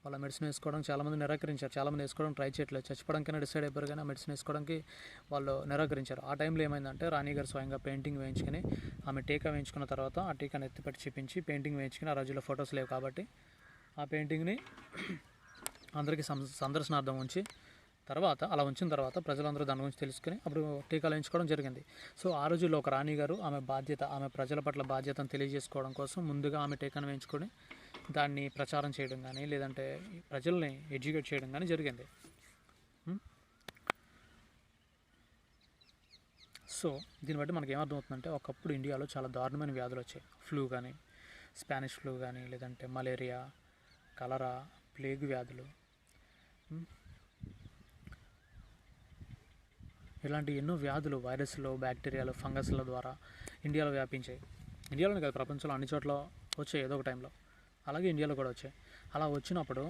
వాళ్ళ మెడిసిన్ వేసుకోవడం చాలామంది నిరాకరించారు. చాలామంది వేసుకోవడం ట్రై చేయట్లేదు, చచ్చిపోవడానికైనా డిసైడ్ అయిపోయారు, కానీ ఆ మెడిసిన్ వేసుకోవడానికి వాళ్ళు నిరాకరించారు. ఆ టైంలో ఏమైందంటే రాణి గారు స్వయంగా పెయింటింగ్ వేయించుకొని, ఆమె టీకా వేయించుకున్న తర్వాత ఆ టీకాని ఎత్తిపెట్టి చూపించి పెయింటింగ్ వేయించుకుని, ఆ రోజుల్లో ఫొటోస్ లేవు కాబట్టి ఆ పెయింటింగ్ని అందరికీ సందర్శనార్థం ఉంచి, తర్వాత అలా ఉంచిన తర్వాత ప్రజలందరూ దాని గురించి తెలుసుకుని అప్పుడు టీకాలు వేయించుకోవడం జరిగింది. సో ఆ రోజుల్లో ఒక రాణి గారు ఆమె ప్రజల పట్ల బాధ్యతను తెలియజేసుకోవడం కోసం ముందుగా ఆమె టీకాను వేయించుకొని దాన్ని ప్రచారం చేయడం కానీ, లేదంటే ప్రజల్ని ఎడ్యుకేట్ చేయడం కానీ జరిగింది. సో దీన్ని బట్టి మనకి ఏమర్థమవుతుందంటే, ఒకప్పుడు ఇండియాలో చాలా దారుణమైన వ్యాధులు వచ్చాయి. ఫ్లూ కానీ, స్పానిష్ ఫ్లూ కానీ, లేదంటే మలేరియా, కలరా, ప్లేగ్ వ్యాధులు, ఇలాంటి ఎన్నో వ్యాధులు వైరస్లు, బ్యాక్టీరియాలు, ఫంగస్ల ద్వారా ఇండియాలో వ్యాపించాయి. ఇండియాలోనే కాదు, ప్రపంచంలో అన్ని చోట్ల వచ్చాయి ఏదో ఒక టైంలో. అలాగే ఇండియాలో కూడా వచ్చాయి. అలా వచ్చినప్పుడు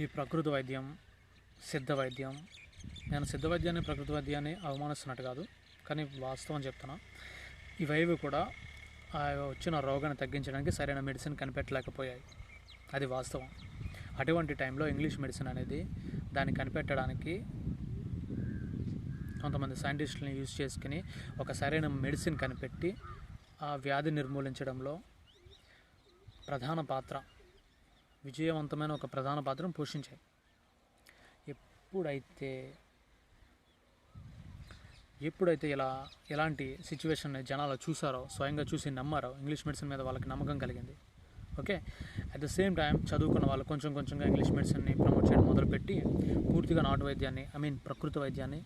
ఈ ప్రకృతి వైద్యం, సిద్ధ వైద్యం, నేను సిద్ధ వైద్యాన్ని ప్రకృతి వైద్యాన్ని అవమానిస్తున్నట్టు కాదు, కానీ వాస్తవం చెప్తున్నా, ఇవేవి కూడా వచ్చిన రోగాన్ని తగ్గించడానికి సరైన మెడిసిన్ కనిపెట్టలేకపోయాయి. అది వాస్తవం. అటువంటి టైంలో ఇంగ్లీష్ మెడిసిన్ అనేది దాన్ని కనిపెట్టడానికి కొంతమంది సైంటిస్టులని యూజ్ చేసుకుని ఒక సరైన మెడిసిన్ కనిపెట్టి ఆ వ్యాధి నిర్మూలించడంలో విజయవంతమైన ఒక ప్రధాన పాత్రను పోషించాయి. ఎప్పుడైతే ఎలాంటి సిచ్యువేషన్ని జనాలు చూసారో, స్వయంగా చూసి నమ్మారో, ఇంగ్లీష్ మెడిసిన్ మీద వాళ్ళకి నమ్మకం కలిగింది. Okay, at the same time చదువుకున్న వాళ్ళు కొంచెంగా ఇంగ్లీష్ మెడిసిన్ని ప్రమోట్ చేయడం మొదలుపెట్టి పూర్తిగా నాటు వైద్యాన్ని, ప్రకృతి వైద్యాన్ని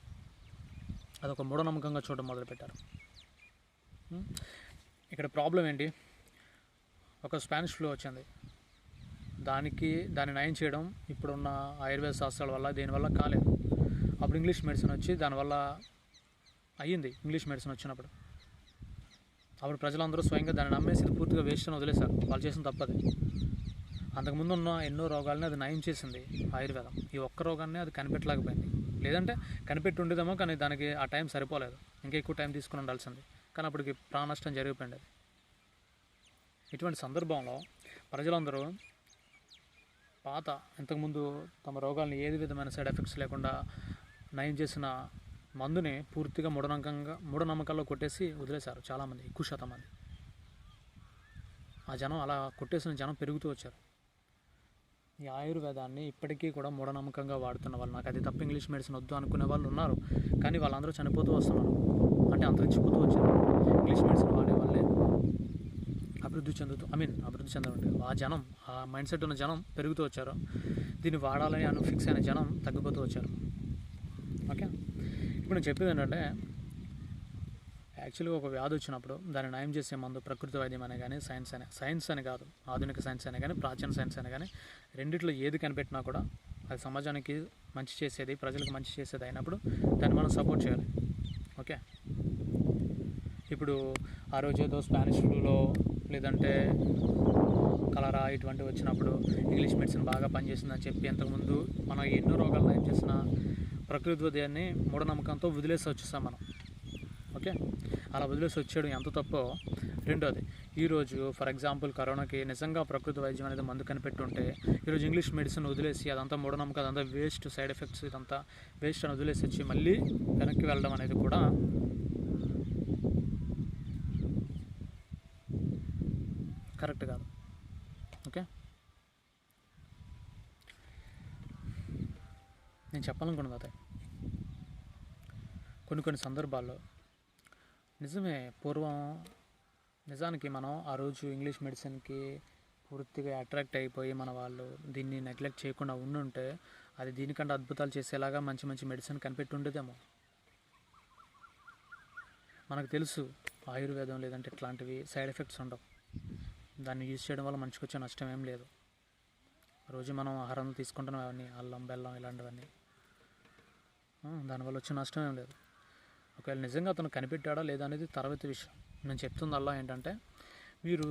అదొక మూఢనమ్మకంగా చూడడం మొదలుపెట్టారు. ఇక్కడ ప్రాబ్లం ఏంటి? ఒక స్పానిష్ ఫ్లూ వచ్చింది, దాన్ని నయం చేయడం ఇప్పుడున్న ఆయుర్వేద శాస్త్రాల వల్ల దేనివల్ల కాలేదు. అప్పుడు ఇంగ్లీష్ మెడిసిన్ వచ్చి దానివల్ల అయ్యింది. ఇంగ్లీష్ మెడిసిన్ వచ్చినప్పుడు అప్పుడు ప్రజలందరూ స్వయంగా దాన్ని నమ్మేసి ఇది పూర్తిగా వేస్ట్ అని వదిలేశారు. వాళ్ళు చేసిన తప్పది. అంతకుముందు ఉన్న ఎన్నో రోగాలని అది నయం చేసింది ఆయుర్వేదం. ఈ ఒక్క రోగాన్ని అది కనిపెట్టలేకపోయింది. లేదంటే కనిపెట్టి ఉండేదేమో, కానీ దానికి ఆ టైం సరిపోలేదు. ఇంకా ఎక్కువ టైం తీసుకుని ఉండాల్సింది. కానీ అప్పటికి ప్రాణ నష్టం జరిగిపోయింది. ఇటువంటి సందర్భంలో ప్రజలందరూ పాత ఇంతకుముందు తమ రోగాలను ఏది విధమైన సైడ్ ఎఫెక్ట్స్ లేకుండా నయం చేసిన మందుని పూర్తిగా మూఢనమ్మకాల్లో కొట్టేసి వదిలేశారు చాలామంది, ఎక్కువ శాతం మంది. ఆ జనం అలా కొట్టేసిన జనం పెరుగుతూ వచ్చారు. ఈ ఆయుర్వేదాన్ని ఇప్పటికీ కూడా మూఢనమ్మకంగా వాడుతున్న వాళ్ళు, నాకు అది తప్ప ఇంగ్లీష్ మెడిసిన్ వద్దు అనుకునే వాళ్ళు ఉన్నారు. కానీ వాళ్ళందరూ చనిపోతూ వస్తున్నారు, అంటే అంతరించిపోతూ వచ్చారు. ఇంగ్లీష్ మెడిసిన్ వాడే వాళ్ళే అభివృద్ధి చెందడం, ఆ జనం, ఆ మైండ్ సెట్ ఉన్న జనం పెరుగుతూ వచ్చారు. దీన్ని వాడాలని ఫిక్స్ అయిన జనం తగ్గిపోతూ వచ్చారు. ఓకే, ఇప్పుడు నేను చెప్పేది ఏంటంటే, యాక్చువల్గా ఒక వ్యాధి వచ్చినప్పుడు దాన్ని నయం చేసే మందు ప్రకృతి వైద్యం అనే కానీ సైన్స్ అని కాదు, ఆధునిక సైన్స్ అనే కానీ ప్రాచీన సైన్స్ అనే కానీ, రెండిట్లో ఏది కనిపెట్టినా కూడా అది సమాజానికి మంచి చేసేది, ప్రజలకు మంచి చేసేది అయినప్పుడు దాన్ని మనం సపోర్ట్ చేయాలి. ఓకే, ఇప్పుడు ఆ రోజు ఏదో స్పానిష్ ఫ్లూలో లేదంటే కలరా ఇటువంటివి వచ్చినప్పుడు ఇంగ్లీష్ మెడిసిన్ బాగా పనిచేసిందని చెప్పి అంతకుముందు మనం ఎన్నో రోగాలు నయం చేసిన ప్రకృతి వైద్యాన్ని మూఢనమ్మకంతో వదిలేసి వచ్చేసాం మనం. ఓకే, అలా వదిలేసి వచ్చేయడం ఎంత తప్పో. రెండోది, ఈరోజు ఫర్ ఎగ్జాంపుల్ కరోనాకి నిజంగా ప్రకృతి వైద్యం అనేది మందు కనిపెట్టుంటే ఈరోజు ఇంగ్లీష్ మెడిసిన్ వదిలేసి అదంతా మూఢనమ్మకం, అదంతా వేస్ట్, సైడ్ ఎఫెక్ట్స్ ఇదంతా వేస్ట్ అని వదిలేసి వచ్చి మళ్ళీ వెనక్కి వెళ్ళడం అనేది కూడా కరెక్ట్ కాదు. ఓకే, నేను చెప్పాలనుకున్నది అదే. కొన్ని సందర్భాల్లో నిజానికి మనం ఆ రోజు ఇంగ్లీష్ మెడిసిన్కి పూర్తిగా అట్రాక్ట్ అయిపోయి మన వాళ్ళు దీన్ని నెగ్లెక్ట్ చేయకుండా ఉండుంటే అది దీనికంటే అద్భుతాలు చేసేలాగా మంచి మంచి మెడిసిన్ కనిపెట్టి ఉండేదేమో. మనకు తెలుసు ఆయుర్వేదం లేదంటే ఇట్లాంటివి సైడ్ ఎఫెక్ట్స్ ఉండవు. దాన్ని యూజ్ చేయడం వల్ల మనిషికి వచ్చే నష్టం ఏం లేదు. రోజు మనం ఆహారంలో తీసుకుంటున్నాం అవన్నీ, అల్లం, బెల్లం ఇలాంటివన్నీ, దానివల్ల వచ్చే నష్టం ఏం లేదు. ఒకవేళ నిజంగా అతను కనిపెట్టాడా లేదా అనేది తర్వాత విషయం. నేను చెప్తుందల్లా ఏంటంటే, మీరు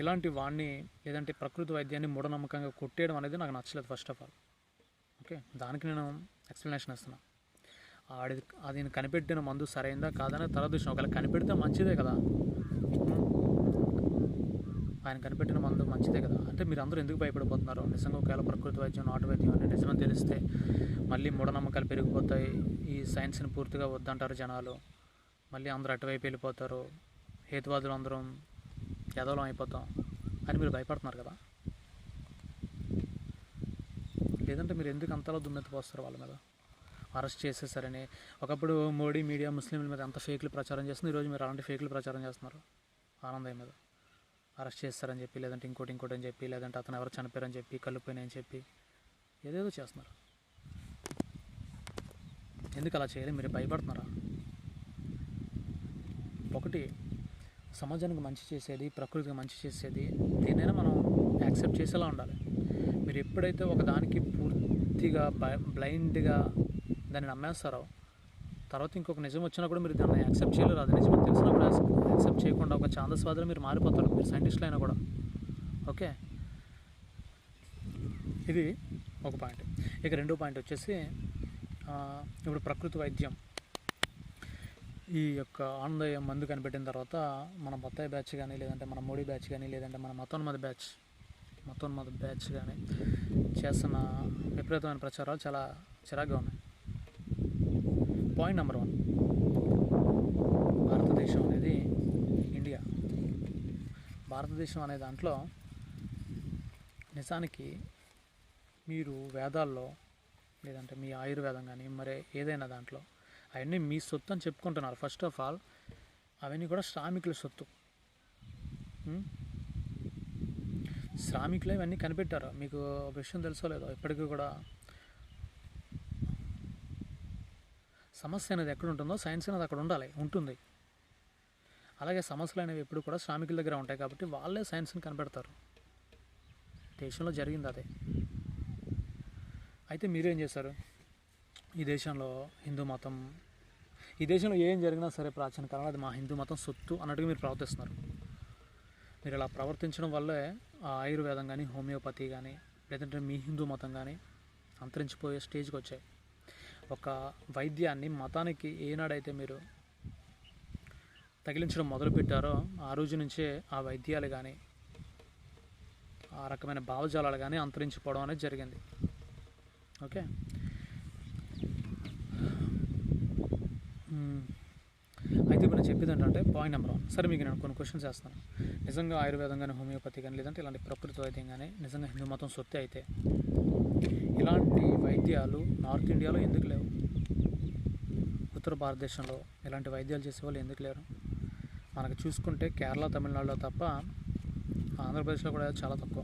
ఇలాంటి వాడిని లేదంటే ప్రకృతి వైద్యాన్ని మూఢనమ్మకంగా కొట్టేయడం అనేది నాకు నచ్చలేదు ఫస్ట్ ఆఫ్ ఆల్. ఓకే, దానికి నేను ఎక్స్ప్లెనేషన్ ఇస్తున్నాను. అది కనిపెట్టిన మందు సరైందా కాదనే తర్వాత విషయం. ఒకవేళ కనిపెడితే మంచిదే కదా, ఆయన కనిపెట్టిన మందు మంచిదే కదా. అంటే మీరు అందరూ ఎందుకు భయపడిపోతున్నారు? నిజంగా ఒకవేళ ప్రకృతి వైద్యం, నాటు వైద్యం అనేది నిజమని తెలిస్తే మళ్ళీ మూఢనమ్మకాలు పెరిగిపోతాయి. ఈ సైన్స్ని పూర్తిగా వద్దంటారు జనాలు, మళ్ళీ అందరూ అటువైపు వెళ్ళిపోతారు, హేతువాదులు అందరం ఎదవలం అయిపోతాం అని మీరు భయపడుతున్నారు కదా. లేదంటే మీరు ఎందుకు అంతలా దుమ్మెత్తిపోస్తారు వాళ్ళ మీద? అరెస్ట్ చేసేసారని ఒకప్పుడు మోడీ మీడియా ముస్లింల మీద అంత ఫేక్లు ప్రచారం చేస్తుంది. ఈరోజు మీరు అలాంటి ఫేక్లు ప్రచారం చేస్తున్నారు ఆనందయ్య మీద. అరెస్ట్ చేస్తారని చెప్పి, లేదంటే ఇంకోటి అని చెప్పి, లేదంటే అతను ఎవరు చనిపోయారని చెప్పి, కళ్ళుపోయినాయని చెప్పి ఏదేదో చేస్తున్నారు. ఎందుకు అలా చేయాలి? మీరు భయపడుతున్నారా? ఒకటి, సమాజానికి మంచి చేసేది, ప్రకృతికి మంచి చేసేది దేనైనా మనం యాక్సెప్ట్ చేసేలా ఉండాలి. మీరు ఎప్పుడైతే ఒక దానికి పూర్తిగా బ్లైండ్గా దాన్ని నమ్మేస్తారో, తర్వాత ఇంకొక నిజం వచ్చినా కూడా మీరు దాన్ని యాక్సెప్ట్ చేయలేరు. అది నిజమని తెలిసినప్పుడు యాక్సెప్ట్ చేయకుండా ఒక ఛాందస్వాదిలో మీరు మారిపోతారు, మీరు సైంటిస్టులు అయినా కూడా. ఓకే, ఇది ఒక పాయింట్. ఇక రెండో పాయింట్ వచ్చేసి, ఇప్పుడు ప్రకృతి వైద్యం ఈ యొక్క ఆనందయ్య మందు కనిపెట్టిన తర్వాత మన బత్తాయి బ్యాచ్ కానీ, లేదంటే మన మోడీ బ్యాచ్ కానీ, లేదంటే మన మతోన్మద బ్యాచ్ కానీ చేస్తున్న విపరీతమైన ప్రచారాలు చాలా చిరాగ్గా ఉన్నాయి. పాయింట్ నెంబర్ 1, భారతదేశం అనేది ఇండియా. భారతదేశం అనే దాంట్లో నిజానికి మీరు వేదాల్లో లేదంటే మీ ఆయుర్వేదం కానీ మరి ఏదైనా దాంట్లో అవన్నీ మీ సొత్తు అని చెప్పుకుంటున్నారు. ఫస్ట్ ఆఫ్ ఆల్ అవన్నీ కూడా శ్రామికుల సొత్తు. శ్రామికులే ఇవన్నీ కనిపెట్టారు. మీకు ఒక విషయం తెలుసో లేదో, ఇప్పటికీ కూడా సమస్య అనేది ఎక్కడ ఉంటుందో సైన్స్ అనేది అక్కడ ఉంటుంది. అలాగే సమస్యలు అనేవి ఎప్పుడు కూడా శ్రామికుల దగ్గర ఉంటాయి కాబట్టి వాళ్ళే సైన్స్ని కనిపెడతారు. దేశంలో జరిగింది అదే. అయితే మీరేం చేశారు? ఈ దేశంలో హిందూ మతం ఈ దేశంలో ఏం జరిగినా సరే ప్రాచీన కాలంలో అది మా హిందూ మతం సొత్తు అన్నట్టుగా మీరు ప్రవర్తిస్తున్నారు. మీరు ఇలా ప్రవర్తించడం వల్లే ఆ ఆయుర్వేదం కానీ, హోమియోపతి కానీ, లేదంటే మీ హిందూ మతం కానీ అంతరించిపోయే స్టేజ్కి వచ్చాయి. ఒక వైద్యాన్ని మతానికి ఏనాడైతే మీరు తగిలించడం మొదలుపెట్టారో ఆ రోజు నుంచే ఆ వైద్యాలు కానీ, ఆ రకమైన భావజాలాలు కానీ అంతరించిపోవడం అనేది జరిగింది. ఓకే, అయితే ఇప్పుడు నేను చెప్పేది ఏంటంటే పాయింట్ నెంబర్ 1. సరే, మీకు నేను కొన్ని క్వశ్చన్స్ వేస్తాను. నిజంగా ఆయుర్వేదం కానీ, హోమియోపతి కానీ, లేదంటే ఇలాంటి ప్రకృతి వైద్యం కానీ నిజంగా హిందూ మతం సొత్తే అయితే ఇలాంటి వైద్యాలు నార్త్ ఇండియాలో ఎందుకు లేవు? ఉత్తర భారతదేశంలో ఇలాంటి వైద్యాలు చేసేవాళ్ళు ఎందుకు లేరు? మనకు చూసుకుంటే కేరళ, తమిళనాడులో తప్ప ఆంధ్రప్రదేశ్లో కూడా చాలా తక్కువ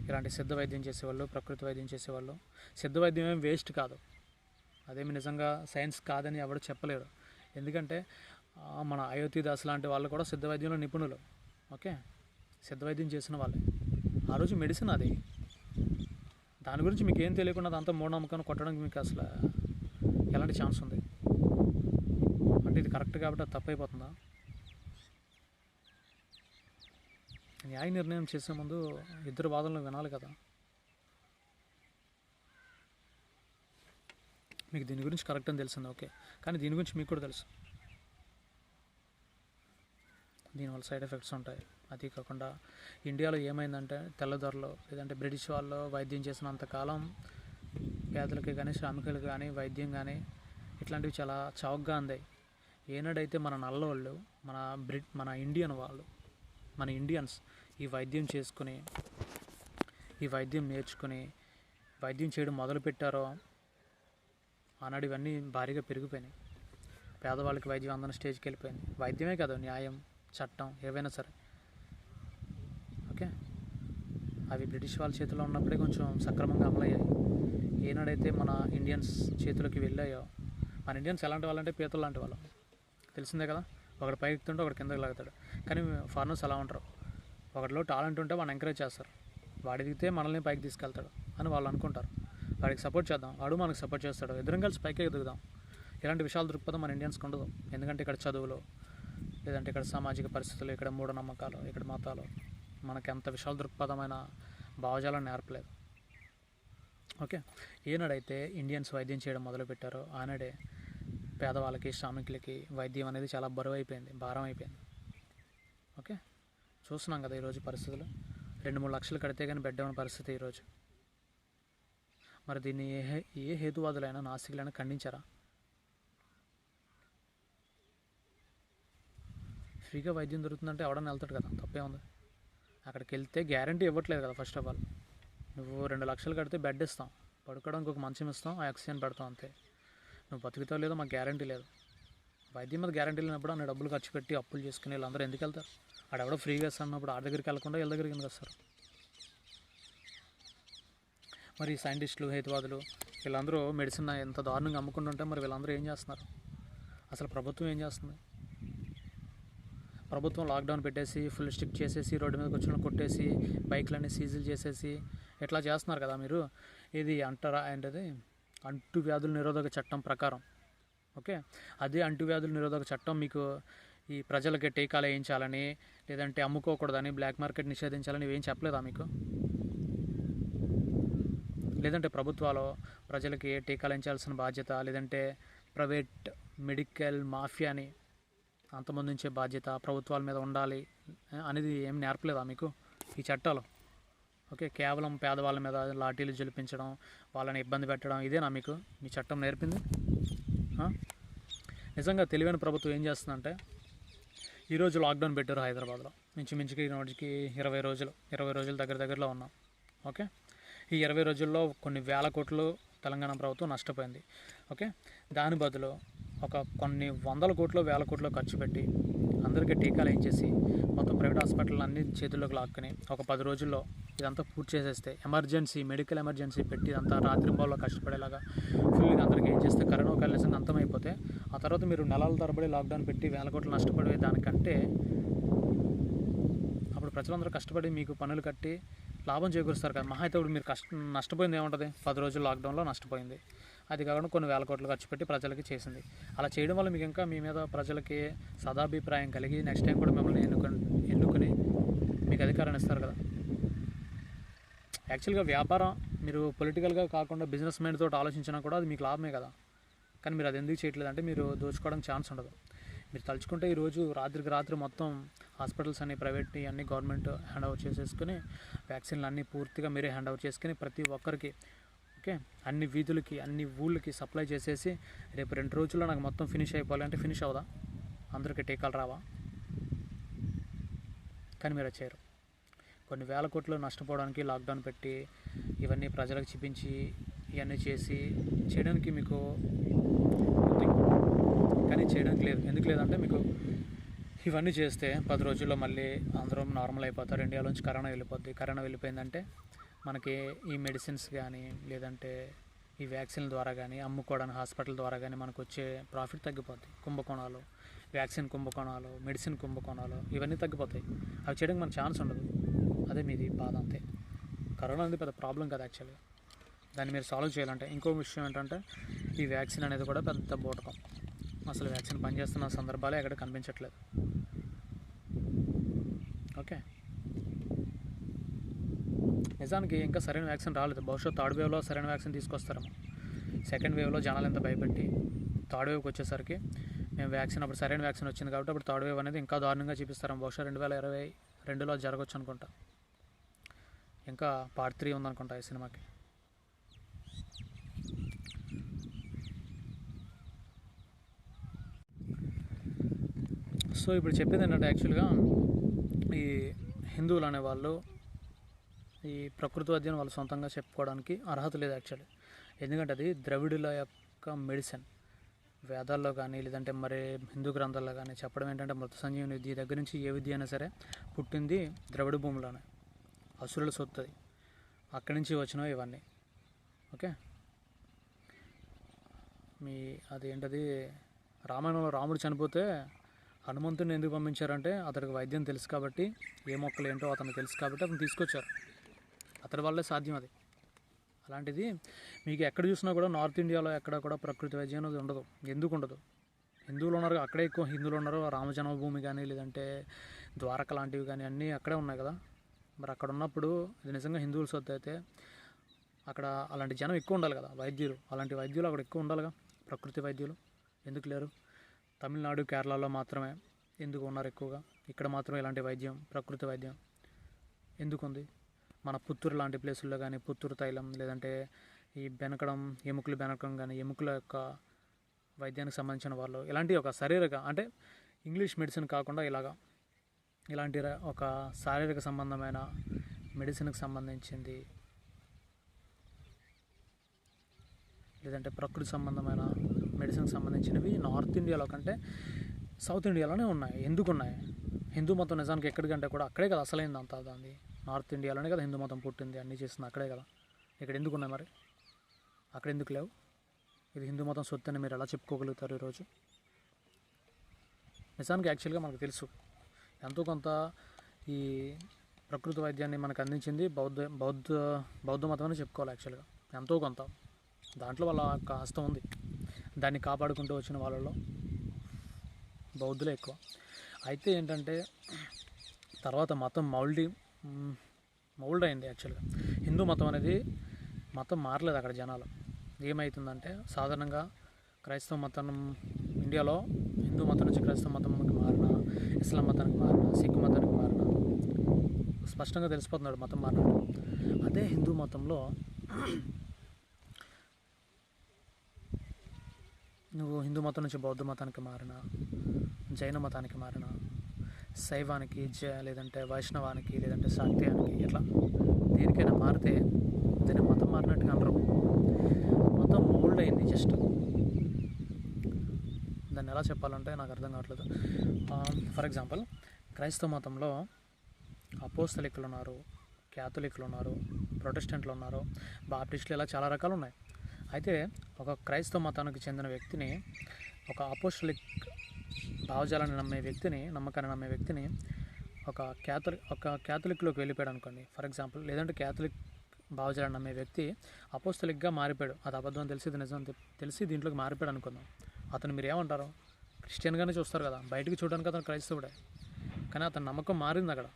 ఇలాంటి సిద్ధ వైద్యం చేసేవాళ్ళు, ప్రకృతి వైద్యం చేసేవాళ్ళు. సిద్ధ వైద్యం ఏం వేస్ట్ కాదు, అదేమి నిజంగా సైన్స్ కాదని ఎవరు చెప్పలేరు. ఎందుకంటే మన అయోధ్యదాస్ లాంటి వాళ్ళు కూడా సిద్ధ వైద్యంలో నిపుణులు. ఓకే, సిద్ధ వైద్యం చేసిన వాళ్ళే. ఆ రోజు మెడిసిన్ అది. దాని గురించి మీకు ఏం తెలియకుండా అదంతా మూఢనమ్మకాన్ని కొట్టడానికి మీకు అసలు ఎలాంటి ఛాన్స్ ఉంది? అంటే ఇది కరెక్ట్ కాబట్టి అది తప్పైపోతుందా? న్యాయ నిర్ణయం చేసే ముందు ఇద్దరు వాదనలు వినాలి కదా. మీకు దీని గురించి కరెక్ట్ అని తెలిసింది, ఓకే, కానీ దీని గురించి మీకు కూడా తెలుసు దీనివల్ల సైడ్ ఎఫెక్ట్స్ ఉంటాయి. అది కాకుండా ఇండియాలో ఏమైందంటే తెల్లదొరలు లేదంటే బ్రిటిష్ వాళ్ళు వైద్యం చేసినంతకాలం పేదలకి కానీ, శ్రామికులకు కానీ వైద్యం కానీ ఇట్లాంటివి చాలా చౌకగా అందాయి. ఏనాడైతే మన నల్లవాళ్ళు, మన ఇండియన్ వాళ్ళు, మన ఇండియన్స్ ఈ వైద్యం చేసుకుని, ఈ వైద్యం నేర్చుకుని వైద్యం చేయడం మొదలుపెట్టారో ఆనాడు ఇవన్నీ భారీగా పెరిగిపోయినాయి. పేదవాళ్ళకి వైద్యం అందన స్టేజ్కి వెళ్ళిపోయింది. వైద్యమే కాదు, న్యాయం, చట్టం ఏవైనా సరే. ఓకే, అవి బ్రిటిష్ వాళ్ళ చేతిలో ఉన్నప్పుడే కొంచెం సక్రమంగా అమలయ్యాయి. ఏనాడైతే మన ఇండియన్స్ చేతిలోకి వెళ్ళాయో, మన ఇండియన్స్ ఎలాంటి వాళ్ళంటే పీతలు లాంటి వాళ్ళు, తెలిసిందే కదా. ఒకటి పైకి ఎక్కుతుంటే ఒకటి కిందకి లాగుతాడు. కానీ ఫారినర్స్ అలా ఉంటారు. ఒకటిలో టాలెంట్ ఉంటే వాడిని ఎంకరేజ్ చేస్తారు. వాడు ఎదిగితే మనల్ని పైకి తీసుకెళ్తాడు అని వాళ్ళు అనుకుంటారు. వాడికి సపోర్ట్ చేద్దాం, వాడు మనకు సపోర్ట్ చేస్తాడు, ఇద్దరం కలిసి పైకి ఎదుగుదాం. ఇలాంటి విషయాలు దృక్పథం మన ఇండియన్స్కి ఉండదు. ఎందుకంటే ఇక్కడ చదువులు, లేదంటే ఇక్కడ సామాజిక పరిస్థితులు, ఇక్కడ మూఢనమ్మకాలు, ఇక్కడ మతాలు మనకి అంత విశాల దృక్పథమైన భావజాలను నేర్పలేదు. ఓకే, ఏనాడైతే ఇండియన్స్ వైద్యం చేయడం మొదలుపెట్టారో ఆనాడే పేదవాళ్ళకి, శ్రామికులకి వైద్యం అనేది చాలా బరువు అయిపోయింది, భారం అయిపోయింది. ఓకే, చూస్తున్నాం కదా ఈరోజు పరిస్థితులు. 2-3 లక్షలు కడితే కానీ బెడ్ అవ్వని పరిస్థితి ఈరోజు. మరి దీన్ని ఏ హేతువాదులైనా, నాస్తికులైనా ఖండించారా? ఫ్రీగా వైద్యం దొరుకుతుందంటే ఎవడన్నా వెళ్తాడు కదా, తప్పే ఉంది. అక్కడికి వెళ్తే గ్యారంటీ ఇవ్వట్లేదు కదా. ఫస్ట్ ఆఫ్ ఆల్ నువ్వు 2 లక్షలు కడితే బెడ్ ఇస్తాం, పడుకోవడానికి ఒక మంచం ఇస్తాం, ఆక్సిజన్ పెడతాం, అంతే. నువ్వు బతుకుతావు లేదో మాకు గ్యారంటీ లేదు. వైద్యం మీద గ్యారంటీ లేనప్పుడు అన్ని డబ్బులు ఖర్చు పెట్టి అప్పులు చేసుకుని వీళ్ళందరూ ఎందుకు వెళ్తారు? ఆడెవడో ఫ్రీగా ఇస్తున్నప్పుడు ఆడ దగ్గరికి వెళ్ళకుండా వీళ్ళ దగ్గరికి ఎందుకు వస్తారు? మరి సైంటిస్టులు, హేతువాదులు వీళ్ళందరూ మెడిసిన్ ఎంత దారుణంగా అమ్ముకుంటుంటే మరి వీళ్ళందరూ ఏం చేస్తున్నారు? అసలు ప్రభుత్వం ఏం చేస్తుంది? ప్రభుత్వం లాక్డౌన్ పెట్టేసి, ఫుల్ స్టిక్ చేసేసి, రోడ్డు మీదకి వచ్చిన కొట్టేసి, బైక్లన్నీ సీజులు చేసేసి ఇట్లా చేస్తున్నారు కదా మీరు. ఇది ఏంటది అంటువ్యాధుల నిరోధక చట్టం ప్రకారం. ఓకే, అదే అంటువ్యాధుల నిరోధక చట్టం మీకు ఈ ప్రజలకి టీకాలు వేయించాలని, లేదంటే అమ్ముకోకూడదని, బ్లాక్ మార్కెట్ నిషేధించాలని ఇవేం చెప్పలేదా మీకు? లేదంటే ప్రభుత్వాలు ప్రజలకి టీకాలు వేయించాల్సిన బాధ్యత, లేదంటే ప్రైవేట్ మెడికల్ మాఫియాని అంతమొందించే బాధ్యత ప్రభుత్వాల మీద ఉండాలి అనేది ఏం నేర్పలేదా మీకు ఈ చట్టాలు? ఓకే, కేవలం పేదవాళ్ళ మీద లాఠీలు జలిపించడం, వాళ్ళని ఇబ్బంది పెట్టడం, ఇదేనా మీకు మీ చట్టం నేర్పింది? నిజంగా తెలివైన ప్రభుత్వం ఏం చేస్తుందంటే, ఈరోజు లాక్డౌన్ పెట్టారు హైదరాబాద్లో. మించుమించుకి రోజుకి 20 రోజులు దగ్గరలో ఉన్నాం. ఓకే, ఈ 20 రోజుల్లో కొన్ని వేల కోట్లు తెలంగాణ ప్రభుత్వం నష్టపోయింది. ఓకే, దాని బదులు కొన్ని వందల కోట్లు, వేల కోట్లు ఖర్చు పెట్టి అందరికీ టీకాలు వేయించేసి మొత్తం ప్రైవేట్ హాస్పిటల్ అన్ని చేతుల్లోకి లాక్కుని ఒక 10 రోజుల్లో ఇదంతా పూర్తి చేసేస్తే, మెడికల్ ఎమర్జెన్సీ పెట్టి ఇదంతా రాత్రింబాల్లో కష్టపడేలాగా ఫుల్గా అందరికీ ఏం చేస్తే కరోనా ఒక నిజంగా అంతమైపోతే, ఆ తర్వాత మీరు నెలల తరబడి లాక్డౌన్ పెట్టి వేల కోట్లు నష్టపడే దానికంటే అప్పుడు ప్రజలందరూ కష్టపడి మీకు పనులు కట్టి లాభం చేకూరుస్తారు కదా. మహా అయితే ఇప్పుడు మీరు నష్టపోయింది ఏముంటుంది? 10 రోజులు లాక్డౌన్లో నష్టపోయింది. అది కాకుండా కొన్ని వేల కోట్లు ఖర్చు పెట్టి ప్రజలకి చేసింది. అలా చేయడం వల్ల మీకు ఇంకా మీ మీద ప్రజలకి సదాభిప్రాయం కలిగి నెక్స్ట్ టైం కూడా మిమ్మల్ని ఎన్నుకొని మీకు అధికారాన్ని ఇస్తారు కదా. యాక్చువల్గా వ్యాపారం మీరు పొలిటికల్గా కాకుండా బిజినెస్ మైండ్ తోటి ఆలోచించినా కూడా అది మీకు లాభమే కదా. కానీ మీరు అది ఎందుకు చేయట్లేదు అంటే మీరు దోచుకోవడానికి ఛాన్స్ ఉండదు. మీరు తలుచుకుంటే ఈరోజు రాత్రికి రాత్రి మొత్తం హాస్పిటల్స్ అన్ని ప్రైవేట్ అన్ని గవర్నమెంట్ హ్యాండ్ ఓవర్ చేసేసుకుని వ్యాక్సిన్లు అన్నీ పూర్తిగా మీరే హ్యాండ్ ఓవర్ చేసుకుని ప్రతి ఒక్కరికి ఓకే అన్ని వీధులకి అన్ని ఊళ్ళకి సప్లై చేసేసి రేపు 2 రోజుల్లో నాకు మొత్తం ఫినిష్ అయిపోవాలంటే ఫినిష్ అవుదా? అందరికీ టీకాలు రావా? కానీ మీరు వచ్చారు. కొన్ని వేల కోట్లు నష్టపోవడానికి లాక్డౌన్ పెట్టి ఇవన్నీ ప్రజలకు చూపించి ఇవన్నీ చేయడానికి మీకు ఉంది, కానీ చేయడానికి లేదు. ఎందుకు లేదంటే మీకు ఇవన్నీ చేస్తే 10 రోజుల్లో మళ్ళీ అందరం నార్మల్ అయిపోతారు. ఇండియాలోంచి కరోనా వెళ్ళిపోద్ది. కరోనా వెళ్ళిపోయిందంటే మనకి ఈ మెడిసిన్స్ కానీ లేదంటే ఈ వ్యాక్సిన్ ద్వారా కానీ అమ్ముకోవడానికి హాస్పిటల్ ద్వారా కానీ మనకు వచ్చే ప్రాఫిట్ తగ్గిపోద్ది. కుంభకోణాలు, వ్యాక్సిన్ కుంభకోణాలు, మెడిసిన్ కుంభకోణాలు ఇవన్నీ తగ్గిపోతాయి. అవి చేయడానికి మనకు ఛాన్స్ ఉండదు. అదే మీది బాధ అంతే. కరోనా అనేది పెద్ద ప్రాబ్లం కదా యాక్చువల్గా. దాన్ని మీరు సాల్వ్ చేయాలంటే ఇంకో విషయం ఏంటంటే ఈ వ్యాక్సిన్ అనేది కూడా పెద్ద బూటకం. అసలు వ్యాక్సిన్ పనిచేస్తున్న సందర్భాలే ఎక్కడ కనిపించట్లేదు. ఓకే, నిజానికి ఇంకా సరైన వ్యాక్సిన్ రాలేదు. బహుశా 3rd వేవ్లో సరైన వ్యాక్సిన్ తీసుకొస్తారేమో. 2nd వేవ్లో జనాలు ఎంత భయపెట్టి 3rd వేవ్కి వచ్చేసరికి మేము వ్యాక్సిన్ అప్పుడు సరైన వ్యాక్సిన్ వచ్చింది కాబట్టి అప్పుడు 3rd వేవ్ అనేది ఇంకా దారుణంగా చూపిస్తారేమో. బహుశా 2022లో జరగవచ్చు అనుకుంటా. ఇంకా పార్ట్ 3 ఉందనుకుంటా ఈ సినిమాకి. సో ఇప్పుడు చెప్పేది ఏంటంటే యాక్చువల్గా ఈ హిందువులు అనేవాళ్ళు ఈ ప్రకృతి వైద్యం వాళ్ళు సొంతంగా చెప్పుకోవడానికి అర్హత లేదు యాక్చువల్లీ. ఎందుకంటే అది ద్రవిడుల యొక్క మెడిసిన్. వేదాల్లో కానీ లేదంటే మరి హిందూ గ్రంథాల్లో కానీ చెప్పడం ఏంటంటే మృత సంజీవని విద్య దగ్గర నుంచి ఏ విద్య అయినా సరే పుట్టింది ద్రవిడ భూమిలోనే. అసురుల సొత్తది, అక్కడి నుంచి వచ్చినవి ఇవన్నీ. ఓకే, అదేంటది రామాయణంలో రాముడు చనిపోతే హనుమంతుడిని ఎందుకు పంపించారంటే అతనికి వైద్యం తెలుసు కాబట్టి, ఏ మొక్కలు ఏంటో అతనికి తెలుసు కాబట్టి అతను తీసుకొచ్చారు. అతడి వల్లే సాధ్యం అది. అలాంటిది మీకు ఎక్కడ చూసినా కూడా నార్త్ ఇండియాలో ఎక్కడ కూడా ప్రకృతి వైద్యం అనేది ఉండదు. ఎందుకు ఉండదు? హిందువులు ఉన్నారు, అక్కడే ఎక్కువ హిందువులు ఉన్నారు. రామజన్మభూమి కానీ లేదంటే ద్వారక లాంటివి కానీ అన్నీ అక్కడే ఉన్నాయి కదా. మరి అక్కడ ఉన్నప్పుడు ఇది నిజంగా హిందువుల సొత్తు అయితే అక్కడ అలాంటి జనం ఎక్కువ ఉండాలి కదా, వైద్యులు. అలాంటి వైద్యులు అక్కడ ఎక్కువ ఉండాలిగా, ప్రకృతి వైద్యులు. ఎందుకు లేరు? తమిళనాడు, కేరళలో మాత్రమే ఎందుకు ఉన్నారు ఎక్కువగా? ఇక్కడ మాత్రం ఇలాంటి వైద్యం, ప్రకృతి వైద్యం ఎందుకు ఉంది? మన పుత్తూరు లాంటి ప్లేసుల్లో కానీ పుత్తూరు తైలం లేదంటే ఈ బెనకడం, ఎముకలు బెనకడం కానీ ఎముకల యొక్క వైద్యానికి సంబంధించిన వాళ్ళు ఇలాంటి ఒక శారీరక అంటే ఇంగ్లీష్ మెడిసిన్ కాకుండా ఇలాంటి ఒక శారీరక సంబంధమైన మెడిసిన్కి సంబంధించింది లేదంటే ప్రకృతి సంబంధమైన మెడిసిన్కి సంబంధించినవి నార్త్ ఇండియాలో కంటే సౌత్ ఇండియాలోనే ఉన్నాయి. ఎందుకు ఉన్నాయి? హిందూ మతం నిజానికి ఎక్కడికంటే కూడా అక్కడే కదా అసలైంది అంతా. దాన్ని నార్త్ ఇండియాలోనే కదా హిందూ మతం పుట్టింది, అన్నీ చేసింది అక్కడే కదా. ఇక్కడ ఎందుకు ఉన్నాయి మరి? అక్కడ ఎందుకు లేవు? ఇది హిందూ మతం సొత్తు అని మీరు ఎలా చెప్పుకోగలుగుతారు ఈరోజు? నిజానికి యాక్చువల్గా మనకు తెలుసు ఎంతో కొంత ఈ ప్రకృతి వైద్యాన్ని మనకు అందించింది బౌద్ధ మతం అని చెప్పుకోవాలి. యాక్చువల్గా ఎంతో కొంత దాంట్లో వాళ్ళ యొక్క హస్తం ఉంది. దాన్ని కాపాడుకుంటూ వచ్చిన వాళ్ళలో బౌద్ధులే ఎక్కువ. అయితే ఏంటంటే తర్వాత మతం మౌల్డ్ అయింది. యాక్చువల్గా హిందూ మతం అనేది మతం మారలేదు అక్కడ జనాలు. ఏమవుతుందంటే సాధారణంగా క్రైస్తవ మతం ఇండియాలో హిందూ మతం నుంచి క్రైస్తవ మతంకి మారిన, ఇస్లాం మతానికి మారిన, సిక్ మతానికి మారిన స్పష్టంగా తెలిసిపోతున్నాడు మతం మారినట్టు. అదే హిందూ మతంలో నువ్వు హిందూ మతం నుంచి బౌద్ధ మతానికి మారిన, జైన మతానికి మారిన, శైవానికి లేదంటే వైష్ణవానికి లేదంటే శాక్తేయానికి ఇట్లా దేనికైనా మారితే దాన్ని మతం మారినట్టుగా అనరు. మతం మోల్డ్ అయింది. జస్ట్ దాన్ని ఎలా చెప్పాలంటే నాకు అర్థం కావట్లేదు. ఫర్ ఎగ్జాంపుల్ క్రైస్తవ మతంలో అపోస్తలికులు ఉన్నారు, క్యాథలిక్లు ఉన్నారు, ప్రొటెస్టెంట్లు ఉన్నారు, బాప్టిస్టులు, ఇలా చాలా రకాలు ఉన్నాయి. అయితే ఒక క్రైస్తవ మతానికి చెందిన వ్యక్తిని, ఒక అపోస్టలిక్ భావజాలాన్ని నమ్మకాన్ని నమ్మే వ్యక్తిని ఒక క్యాథలిక్లోకి వెళ్ళిపోయాడు అనుకోండి ఫర్ ఎగ్జాంపుల్, లేదంటే క్యాథలిక్ భావజాలను నమ్మే వ్యక్తి అపోస్తలిక్గా మారిపోయాడు. అది అబద్ధం తెలిసి ఇది నిజం తెలిసి దీంట్లోకి మారిపోయాడు అనుకుందాం. అతను మీరు ఏమంటారు? క్రిస్టియన్గానే చూస్తారు కదా, బయటికి చూడడానికి అతను క్రైస్తవుడే, కానీ అతని నమ్మకం మారింది అక్కడ.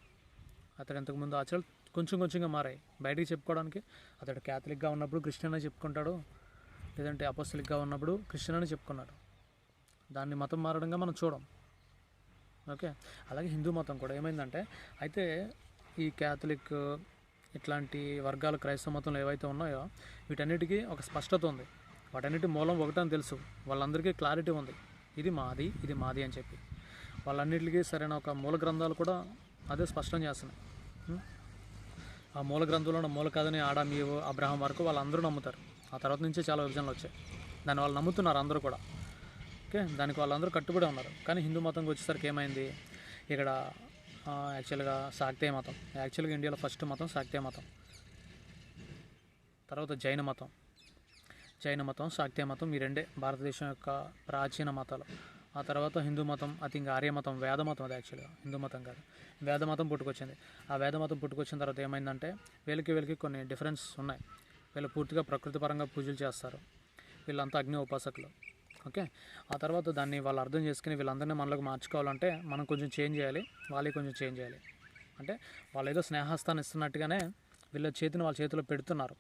అతడు ఇంతకుముందు ఆచరణ కొంచెం కొంచెంగా మారాయి. బయటికి చెప్పుకోవడానికి అతడు క్యాథలిక్గా ఉన్నప్పుడు క్రిస్టియన్ అని చెప్పుకుంటాడు, లేదంటే అపోస్తలిక్గా ఉన్నప్పుడు క్రిస్టియన్ అని చెప్పుకున్నాడు. దాన్ని మతం మారడంగా మనం చూడం. ఓకే, అలాగే హిందూ మతం కూడా ఏమైందంటే, అయితే ఈ క్యాథలిక్ ఇట్లాంటి వర్గాలు క్రైస్తవ మతంలో ఏవైతే ఉన్నాయో వీటన్నిటికీ ఒక స్పష్టత ఉంది. వాటన్నిటి మూలం ఒకటని తెలుసు. వాళ్ళందరికీ క్లారిటీ ఉంది, ఇది మాది ఇది మాది అని చెప్పి. వాళ్ళన్నిటికీ సరైన ఒక మూల గ్రంథాలు కూడా అదే స్పష్టం చేస్తున్నాయి. ఆ మూల గ్రంథంలో ఉన్న మూల కథని ఆడాం ఈవు అబ్రహాం వరకు వాళ్ళందరూ నమ్ముతారు. ఆ తర్వాత నుంచే చాలా విభజనలు వచ్చాయి. దాన్ని వాళ్ళు నమ్ముతున్నారు అందరూ కూడా. ఓకే, దానికి వాళ్ళందరూ కట్టుబడి ఉన్నారు. కానీ హిందూ మతంకి వచ్చేసరికి ఏమైంది, ఇక్కడ యాక్చువల్గా శాక్తేయ మతం. యాక్చువల్గా ఇండియాలో ఫస్ట్ మతం శాక్తేయ మతం, తర్వాత జైన మతం. శాక్తేయ మతం ఈ రెండే భారతదేశం యొక్క ప్రాచీన మతాలు. ఆ తర్వాత హిందూ మతం, ఇంకా ఆర్య మతం, వేద మతం. అది యాక్చువల్గా హిందూ మతం కాదు, వేద మతం పుట్టుకొచ్చింది. ఆ వేద మతం పుట్టుకొచ్చిన తర్వాత ఏమైందంటే వీళ్ళకి కొన్ని డిఫరెన్స్ ఉన్నాయి. వీళ్ళు పూర్తిగా ప్రకృతి పరంగా పూజలు చేస్తారు. వీళ్ళంతా అగ్ని ఉపాసకులు. ఓకే, ఆ తర్వాత దాన్ని వాళ్ళు అర్థం చేసుకుని వీళ్ళందరినీ మనలోకి మార్చుకోవాలంటే మనం కొంచెం చేంజ్ చేయాలి, వాళ్ళకి కొంచెం చేంజ్ చేయాలి. అంటే వాళ్ళు ఏదో స్నేహస్థాన్ని ఇస్తున్నట్టుగానే వీళ్ళ చేతిని వాళ్ళ చేతిలో పెడుతున్నారు.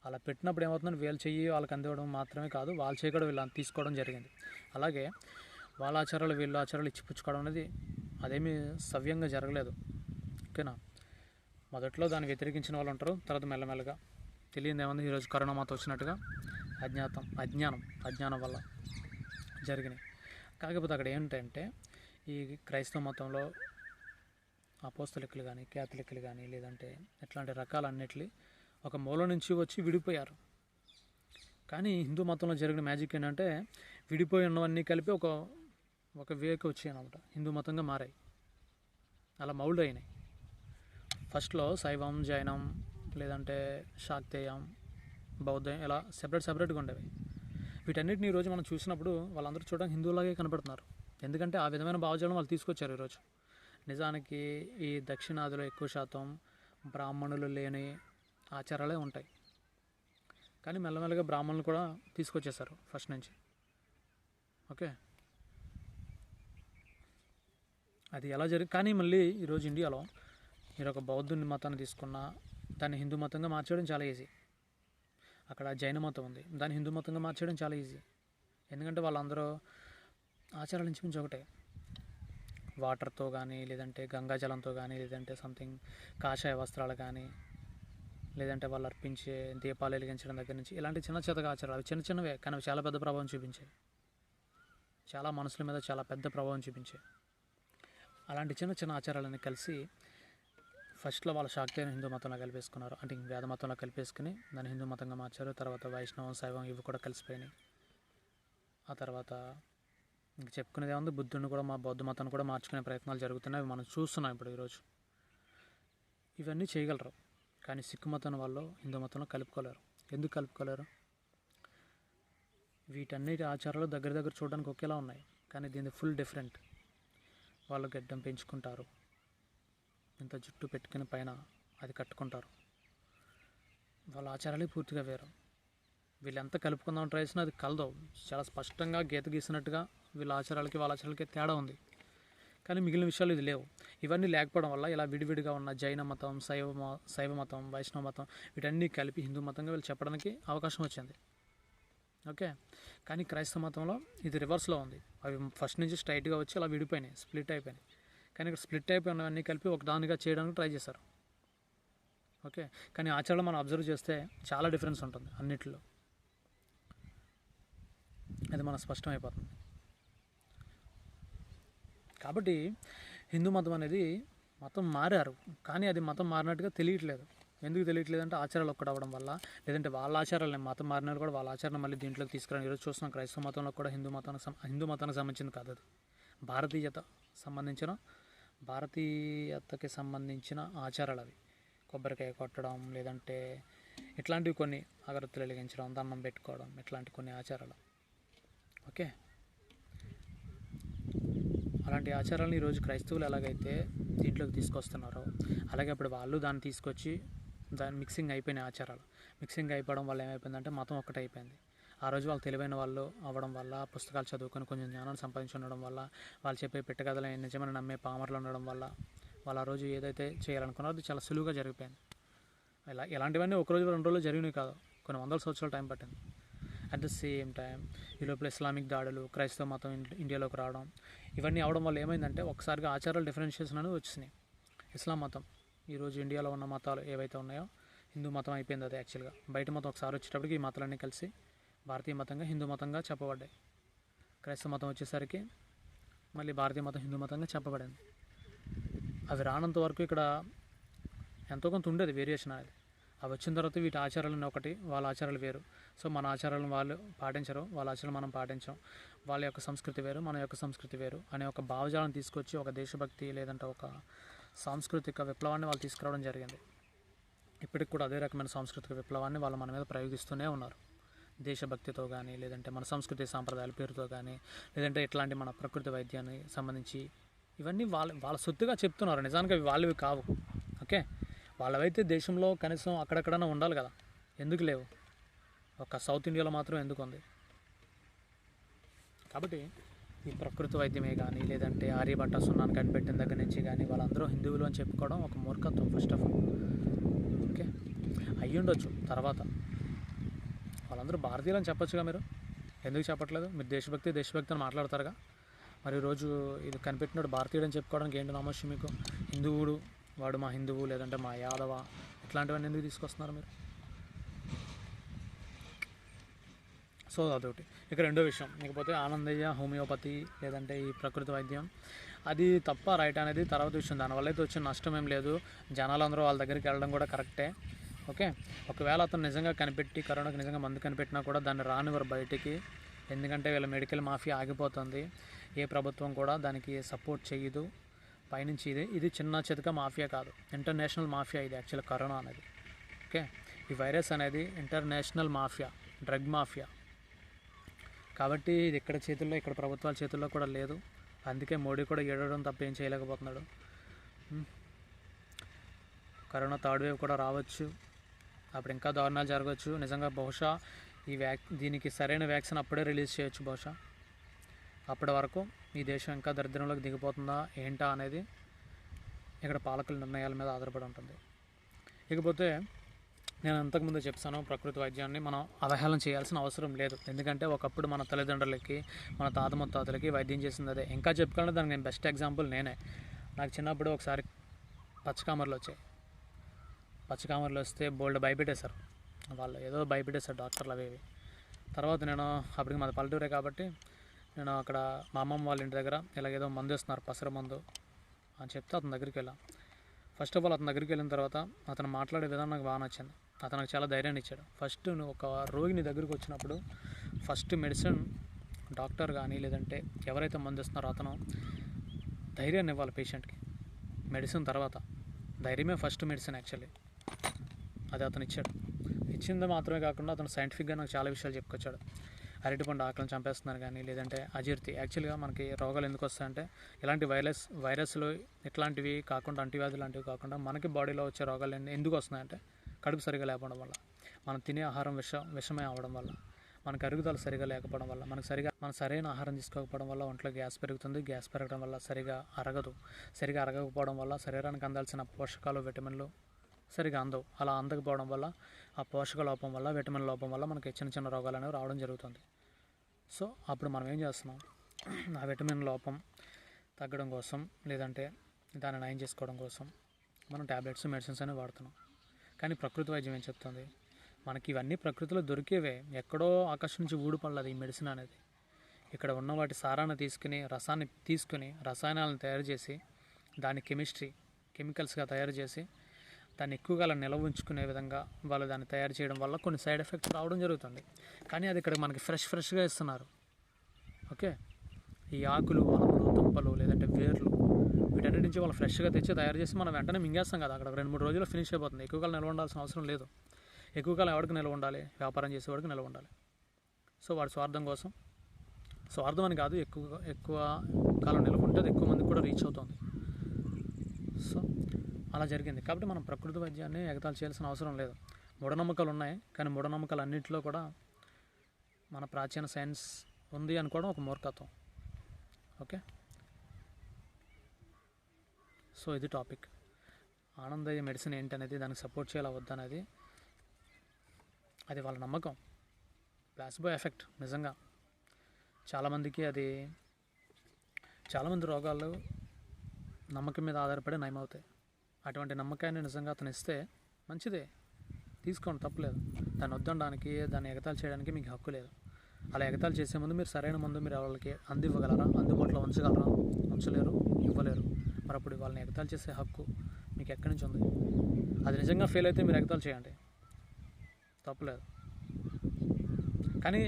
అలా పెట్టినప్పుడు ఏమవుతుందంటే వీళ్ళ చెయ్యి వాళ్ళకి అందివ్వడం మాత్రమే కాదు, వాళ్ళ చేయి కూడా వీళ్ళు తీసుకోవడం జరిగింది. అలాగే వాళ్ళ ఆచారాలు వీళ్ళ ఆచారాలు ఇచ్చిపుచ్చుకోవడం అనేది అదేమీ సవ్యంగా జరగలేదు. ఓకేనా, మొదట్లో దాన్ని వ్యతిరేకించిన వాళ్ళు ఉంటారు, తర్వాత మెల్లమెల్లగా తెలియదు ఏమంది. ఈరోజు కరోనా మాత వచ్చినట్టుగా అజ్ఞానం వల్ల జరిగినాయి. కాకపోతే అక్కడ ఏంటంటే ఈ క్రైస్తవ మతంలో అపోస్తలికులు కానీ క్యాథలిక్లు కానీ లేదంటే ఇట్లాంటి రకాలన్నిటిని ఒక మూల నుంచి వచ్చి విడిపోయారు. కానీ హిందూ మతంలో జరిగిన మ్యాజిక్ ఏంటంటే విడిపోయి ఉన్నవన్నీ కలిపి ఒక వేకి వచ్చాయి అన్నమాట, హిందూ మతంగా మారాయి. అలా మౌల్డ్ అయినాయి. ఫస్ట్లో శైవం, జైనం, లేదంటే శాక్తేయం, బౌద్ధం ఇలా సెపరేట్గా ఉండేవి. వీటన్నిటిని ఈరోజు మనం చూసినప్పుడు వాళ్ళందరూ చూడడానికి హిందువులాగే కనపడుతున్నారు. ఎందుకంటే ఆ విధమైన భావజాలం వాళ్ళు తీసుకొచ్చారు ఈరోజు. నిజానికి ఈ దక్షిణాదిలో ఎక్కువ శాతం బ్రాహ్మణులు లేని ఆచారాలే ఉంటాయి. కానీ మెల్లమెల్లగా బ్రాహ్మణులు కూడా తీసుకొచ్చేసారు ఫస్ట్ నుంచి. ఓకే, అది ఎలా కానీ మళ్ళీ ఈరోజు ఇండియాలో మీరు ఒక బౌద్ధుని మతాన్ని తీసుకున్నా దాన్ని హిందూ మతంగా మార్చడం చాలా ఈజీ. అక్కడ జైన మతం ఉంది, దాన్ని హిందూ మతంగా మార్చడం చాలా ఈజీ. ఎందుకంటే వాళ్ళందరూ ఆచారాల నుంచి మించి ఒకటే. వాటర్తో కానీ లేదంటే గంగాజలంతో కానీ లేదంటే సంథింగ్ కాషాయ వస్త్రాలు కానీ లేదంటే వాళ్ళు అర్పించే దీపాలు వెలిగించడం దగ్గర నుంచి ఇలాంటి చిన్నగా ఆచారాలు చిన్నవే కానీ చాలా పెద్ద ప్రభావం చూపించాయి. చాలా మనుషుల మీద చాలా పెద్ద ప్రభావం చూపించాయి. అలాంటి చిన్న ఆచారాలన్నీ కలిసి ఫస్ట్లో వాళ్ళ శాక్తేయ హిందూ మతంలో కలిపేసుకున్నారు. అంటే వేద మతంలో కలిపేసుకుని దాన్ని హిందూ మతంగా మార్చారు. తర్వాత వైష్ణవం, శైవం ఇవి కూడా కలిసిపోయినాయి. ఆ తర్వాత ఇంక చెప్పుకునేది ఏముంది, బుద్ధుడిని కూడా మా బౌద్ధ మతాన్ని కూడా మార్చుకునే ప్రయత్నాలు జరుగుతున్నాయి. అవి మనం చూస్తున్నాం ఇప్పుడు ఈరోజు. ఇవన్నీ చేయగలరు, కానీ సిక్కు మతం వాళ్ళు హిందూ మతంలో కలుపుకోలేరు. ఎందుకు కలుపుకోలేరు? వీటన్నిటి ఆచారాలు దగ్గర చూడడానికి ఒకేలా ఉన్నాయి, కానీ దీని ఫుల్ డిఫరెంట్. వాళ్ళు గడ్డం పెంచుకుంటారు, ఇంత జుట్టు పెట్టుకుని పైన అది కట్టుకుంటారు. వాళ్ళ ఆచారాలే పూర్తిగా వేరు. వీళ్ళెంత కలుపుకుందాం ట్రై చేసినా అది కలదు. చాలా స్పష్టంగా గీత గీసినట్టుగా వీళ్ళ ఆచారాలకి వాళ్ళ ఆచారాలకి తేడా ఉంది. కానీ మిగిలిన విషయాలు ఇది లేవు. ఇవన్నీ లేకపోవడం వల్ల ఇలా విడివిడిగా ఉన్న జైన మతం, శైవ మతం, వైష్ణవ మతం వీటన్నీ కలిపి హిందూ మతంగా వీళ్ళు చెప్పడానికి అవకాశం వచ్చింది. ఓకే, కానీ క్రైస్తవ మతంలో ఇది రివర్స్లో ఉంది. అవి ఫస్ట్ నుంచి స్ట్రైట్గా వచ్చి అలా విడిపోయినాయి, స్ప్లిట్ అయిపోయినాయి. కానీ ఇక్కడ స్ప్లిట్ అయిపోయినవన్నీ కలిపి ఒక దానిగా చేయడానికి ట్రై చేశారు. ఓకే, కానీ ఆచరణ మనం అబ్జర్వ్ చేస్తే చాలా డిఫరెన్స్ ఉంటుంది అన్నిటిలో. అది మనకు స్పష్టమైపోతుంది. కాబట్టి హిందూ మతం అనేది మతం మారారు, కానీ అది మతం మారినట్టుగా తెలియట్లేదు. ఎందుకు తెలియట్లేదు అంటే ఆచారాలు ఒక్కటి అవ్వడం వల్ల, లేదంటే వాళ్ళ ఆచారాలు మతం మారినారు కూడా వాళ్ళ ఆచారాన్ని మళ్ళీ దీంట్లోకి తీసుకురాని ఈరోజు చూస్తున్నాం. క్రైస్తవ మతంలో కూడా హిందూ మతానికి సంబంధించింది కాదు అది. భారతీయతకి సంబంధించిన ఆచారాలు అవి. కొబ్బరికాయ కొట్టడం, లేదంటే ఇట్లాంటివి కొన్ని అగరత్తులు వెలిగించడం, దండం పెట్టుకోవడం, ఇట్లాంటి కొన్ని ఆచారాలు. ఓకే, అలాంటి ఆచారాలను ఈరోజు క్రైస్తవులు ఎలాగైతే దీంట్లోకి తీసుకొస్తున్నారో అలాగే అప్పుడు వాళ్ళు దాన్ని తీసుకొచ్చి దాని మిక్సింగ్ అయిపోయినాయి ఆచారాలు. మిక్సింగ్ అయిపోవడం వల్ల ఏమైపోయిందంటే మతం ఒక్కటే అయిపోయింది. ఆ రోజు వాళ్ళు తెలివైన వాళ్ళు అవ్వడం వల్ల, పుస్తకాలు చదువుకొని కొంచెం జ్ఞానాన్ని సంపాదించి ఉండడం వల్ల, వాళ్ళు చెప్పే పెట్టకథలు నిజమని నమ్మే పామర్లు ఉండడం వల్ల, వాళ్ళు ఆ రోజు ఏదైతే చేయాలనుకున్నారో అది చాలా సులువుగా జరిగిపోయింది. ఇలాంటివన్నీ ఒక రోజు 2 రోజులు జరిగినాయి కాదు, కొన్ని వందల సంవత్సరాల టైం పట్టింది. అట్ ద సేమ్ టైం ఈ లోపల ఇస్లామిక్ దాడులు, క్రైస్తవ మతం ఇండియాలోకి రావడం, ఇవన్నీ అవడం వల్ల ఏమైందంటే ఒకసారిగా ఆచారాల డిఫరెన్షియేషన్ అనేది వచ్చినాయి. ఇస్లాం మతం ఈరోజు ఇండియాలో ఉన్న మతాలు ఏవైతే ఉన్నాయో హిందూ మతం అయిపోయింది. అది యాక్చువల్గా బయట మతం ఒకసారి వచ్చేటప్పటికి ఈ మతాలన్నీ కలిసి భారతీయ మతంగా హిందూ మతంగా చెప్పబడ్డాయి. క్రైస్తవ మతం వచ్చేసరికి మళ్ళీ భారతీయ మతం హిందూ మతంగా చెప్పబడింది. అవి రానంత వరకు ఇక్కడ ఎంతో కొంత ఉండేది వేరియేషన్ అనేది. అవి వచ్చిన తర్వాత వీటి ఆచారాలను ఒకటి, వాళ్ళ ఆచారాలు వేరు. సో మన ఆచారాలను వాళ్ళు పాటించరు, వాళ్ళ ఆచారాలు మనం పాటించాం, వాళ్ళ యొక్క సంస్కృతి వేరు, మన యొక్క సంస్కృతి వేరు అనే ఒక భావజాలను తీసుకొచ్చి ఒక దేశభక్తి లేదంటే ఒక సాంస్కృతిక విప్లవాన్ని వాళ్ళు తీసుకురావడం జరిగింది. ఇప్పటికి కూడా అదే రకమైన సాంస్కృతిక విప్లవాన్ని వాళ్ళు మన మీద ప్రయోగిస్తూనే ఉన్నారు. దేశభక్తితో కానీ, లేదంటే మన సంస్కృతి సాంప్రదాయాల పేరుతో కానీ, లేదంటే ఇట్లాంటి మన ప్రకృతి వైద్యానికి సంబంధించి ఇవన్నీ వాళ్ళ సొత్తుగా చెప్తున్నారు. నిజానికి అవి వాళ్ళవి కావు. ఓకే, వాళ్ళవైతే దేశంలో కనీసం అక్కడెక్కడైనా ఉండాలి కదా, ఎందుకు లేవు? ఒక సౌత్ ఇండియాలో మాత్రం ఎందుకు ఉంది? కాబట్టి ఈ ప్రకృతి వైద్యమే కానీ, లేదంటే ఆర్యభట్ట సున్నాన్ని కనిపెట్టిన దగ్గర నుంచి కానీ వాళ్ళందరూ హిందువులు అని చెప్పుకోవడం ఒక మూర్ఖత్వం ఫస్ట్ ఆఫ్ ఆల్. ఓకే, అయ్యుండొచ్చు తర్వాత వాళ్ళందరూ భారతీయులు అని చెప్పొచ్చుగా, మీరు ఎందుకు చెప్పట్లేదు? మీరు దేశభక్తి అని మాట్లాడతారుగా. మరి ఈరోజు ఇది కనిపెట్టినాడు భారతీయుడు అని చెప్పుకోవడానికి ఏంటి నమోషి మీకు? హిందువుడు, వాడు మా హిందువు లేదంటే మా యాదవ, ఇట్లాంటివన్నీ ఎందుకు తీసుకొస్తున్నారు మీరు? సో అదొకటి. ఇక రెండో విషయం, ఇకపోతే ఆనందయ్య హోమియోపతి లేదంటే ఈ ప్రకృతి వైద్యం అది తప్ప రైట్ అనేది తర్వాత విషయం. దానివల్ల అయితే వచ్చిన నష్టం ఏం లేదు, జనాలందరూ వాళ్ళ దగ్గరికి వెళ్ళడం కూడా కరెక్టే. ఓకే, ఒకవేళ అతను నిజంగా కనిపెట్టి కరోనాకి నిజంగా మందు కనిపెట్టినా కూడా దాన్ని రానివ్వరు బయటికి, ఎందుకంటే వీళ్ళ మెడికల్ మాఫియా ఆగిపోతుంది. ఏ ప్రభుత్వం కూడా దానికి సపోర్ట్ చేయదు పైనుంచి. ఇది చిన్న చితక మాఫియా కాదు, ఇంటర్నేషనల్ మాఫియా ఇది యాక్చువల్ కరోనా అనేది. ఓకే, ఈ వైరస్ అనేది ఇంటర్నేషనల్ మాఫియా, డ్రగ్ మాఫియా. కాబట్టి ఇది ఇక్కడ చేతుల్లో, ఇక్కడ ప్రభుత్వాల చేతుల్లో కూడా లేదు. అందుకే మోడీ కూడా ఏడవడం తప్ప ఏం చేయలేకపోతున్నాడు. కరోనా థర్డ్ వేవ్ కూడా రావచ్చు, అప్పుడు ఇంకా దారుణాలు జరగవచ్చు. నిజంగా బహుశా దీనికి సరైన వ్యాక్సిన్ అప్పుడే రిలీజ్ చేయొచ్చు బహుశా. అప్పటి వరకు ఈ దేశం ఇంకా దరిద్రంలోకి దిగిపోతుందా ఏంటా అనేది ఇక్కడ పాలకుల నిర్ణయాల మీద ఆధారపడి ఉంటుంది. ఇకపోతే నేను అంతకుముందు చెప్తాను, ప్రకృతి వైద్యాన్ని మనం అవహేళన చేయాల్సిన అవసరం లేదు. ఎందుకంటే ఒకప్పుడు మన తల్లిదండ్రులకి, మన తాత ముత్తాతలకి వైద్యం చేసింది అదే. ఇంకా చెప్పుకోవాలంటే దానికి నేను బెస్ట్ ఎగ్జాంపుల్ నేనే. నాకు చిన్నప్పుడు ఒకసారి పచ్చకామర్లు వచ్చాయి. పచ్చకామర్లు వస్తే బోల్డ్ భయపెట్టేశారు వాళ్ళు, ఏదో భయపెట్టేశారు డాక్టర్లు అవి. తర్వాత నేను అప్పటికి మాది పల్లెటూరే కాబట్టి నేను అక్కడ మా అమ్మమ్మ వాళ్ళ ఇంటి దగ్గర ఇలాగేదో మందు వేస్తున్నారు, పసర మందు అని చెప్తే అతని దగ్గరికి వెళ్ళాం. ఫస్ట్ ఆఫ్ ఆల్ అతని దగ్గరికి వెళ్ళిన తర్వాత అతను మాట్లాడే విధానం నాకు బాగా నచ్చింది. అతను నాకు చాలా ధైర్యాన్ని ఇచ్చాడు. ఫస్ట్ నువ్వు ఒక రోగిని దగ్గరికి వచ్చినప్పుడు ఫస్ట్ మెడిసిన్ డాక్టర్ కానీ లేదంటే ఎవరైతే మందు ఇస్తున్నారో అతను ధైర్యాన్ని ఇవ్వాలి పేషెంట్కి. మెడిసిన్ తర్వాత ధైర్యమే ఫస్ట్ మెడిసిన్ యాక్చువల్లీ. అది అతను ఇచ్చాడు. ఇచ్చింది మాత్రమే కాకుండా అతను సైంటిఫిక్గా నాకు చాలా విషయాలు చెప్పుకొచ్చాడు. అరటిపండు ఆకలిని చంపేస్తున్నారు కానీ, లేదంటే అజీర్తి. యాక్చువల్గా మనకి రోగాలు ఎందుకు వస్తాయంటే ఇలాంటి వైరస్లు ఇట్లాంటివి కాకుండా, అంటువ్యాధులు లాంటివి కాకుండా మనకి బాడీలో వచ్చే రోగాలు ఎందుకు వస్తున్నాయంటే కడుపు సరిగా లేకపోవడం వల్ల, మనం తినే ఆహారం విషమే అవ్వడం వల్ల, మనకు అరుగుదల సరిగా లేకపోవడం వల్ల, మన సరైన ఆహారం తీసుకోకపోవడం వల్ల ఒంట్లో గ్యాస్ పెరుగుతుంది. గ్యాస్ పెరగడం వల్ల సరిగా అరగకపోవడం వల్ల శరీరానికి అందాల్సిన పోషకాలు, విటమిన్లు సరిగా అందవు. అలా అందకపోవడం వల్ల, ఆ పోషక లోపం వల్ల, విటమిన్ లోపం వల్ల మనకి చిన్న చిన్న రోగాలు అనేవి రావడం జరుగుతుంది. సో అప్పుడు మనం ఏం చేస్తున్నాం, ఆ విటమిన్ లోపం తగ్గడం కోసం లేదంటే దాన్ని నయం చేసుకోవడం కోసం మనం ట్యాబ్లెట్స్, మెడిసిన్స్ అనేవి వాడుతున్నాం. కానీ ప్రకృతి వైద్యం ఏం చెప్తుంది, మనకి ఇవన్నీ ప్రకృతిలో దొరికేవే, ఎక్కడో ఆకాశం నుంచి ఊడిపడలేదు ఈ మెడిసిన్ అనేది. ఇక్కడ ఉన్న వాటి సారాన్ని రసాన్ని తీసుకుని రసాయనాలను తయారు చేసి దాన్ని కెమికల్స్గా తయారు చేసి దాన్ని ఎక్కువగా అలా నిల్వ ఉంచుకునే విధంగా వాళ్ళు దాన్ని తయారు చేయడం వల్ల కొన్ని సైడ్ ఎఫెక్ట్స్ రావడం జరుగుతుంది. కానీ అది ఇక్కడ మనకి ఫ్రెష్గా ఇస్తున్నారు. ఓకే, ఈ ఆకులు, వనములు, దుంపలు లేదంటే వేర్లు వీటన్నిటి నుంచి వాళ్ళు ఫ్రెష్గా తెచ్చి తయారు చేసి మనం వెంటనే మింగేస్తాం కదా. అక్కడ 2-3 రోజుల్లో ఫినిష్ అయిపోతుంది. ఎక్కువగా నిల్వ ఉండాల్సిన అవసరం లేదు. ఎక్కువగా ఎవరికి నిల్వ ఉండాలి? వ్యాపారం చేసేవాడికి నిల్వ ఉండాలి. సో వాడి స్వార్థం అని కాదు, ఎక్కువ కాలం నిల్వ ఉంటే అది ఎక్కువ మందికి కూడా రీచ్ అవుతుంది. సో అలా జరిగింది. కాబట్టి మనం ప్రకృతి వైద్యాన్ని ఎగతాళి చేయాల్సిన అవసరం లేదు. మూఢనమ్మకాలు ఉన్నాయి, కానీ మూఢనమ్మకాలు అన్నింటిలో కూడా మన ప్రాచీన సైన్స్ ఉంది అనుకోవడం ఒక మూర్ఖత్వం. ఓకే, సో ఇది టాపిక్. ఆనందయ్య మెడిసిన్ ఏంటనేది, దానికి సపోర్ట్ చేయాలా వద్దనేది అది వాళ్ళ నమ్మకం. ప్లాసిబో ఎఫెక్ట్ నిజంగా చాలామందికి అది, చాలామంది రోగాలు నమ్మకం మీద ఆధారపడి నయమవుతాయి. అటువంటి నమ్మకాన్ని నిజంగా అతను ఇస్తే మంచిదే, తీసుకోండి, తప్పులేదు. దాన్ని వద్దనడానికి, దాన్ని ఎగతాళి చేయడానికి మీకు హక్కు లేదు. అలా ఎగతాళి చేసే ముందు మీరు సరైన మందు మీరు వాళ్ళకి అందివ్వగలరా, అందుబాటులో ఉంచగలరా? ఉంచలేరు, ఇవ్వలేరు. మరి అప్పుడు వాళ్ళని ఎగతాళి చేసే హక్కు మీకు ఎక్కడి నుంచి ఉంది? అది నిజంగా ఫెయిల్ అయితే మీరు ఎగతాళి చేయండి, తప్పులేదు. కానీ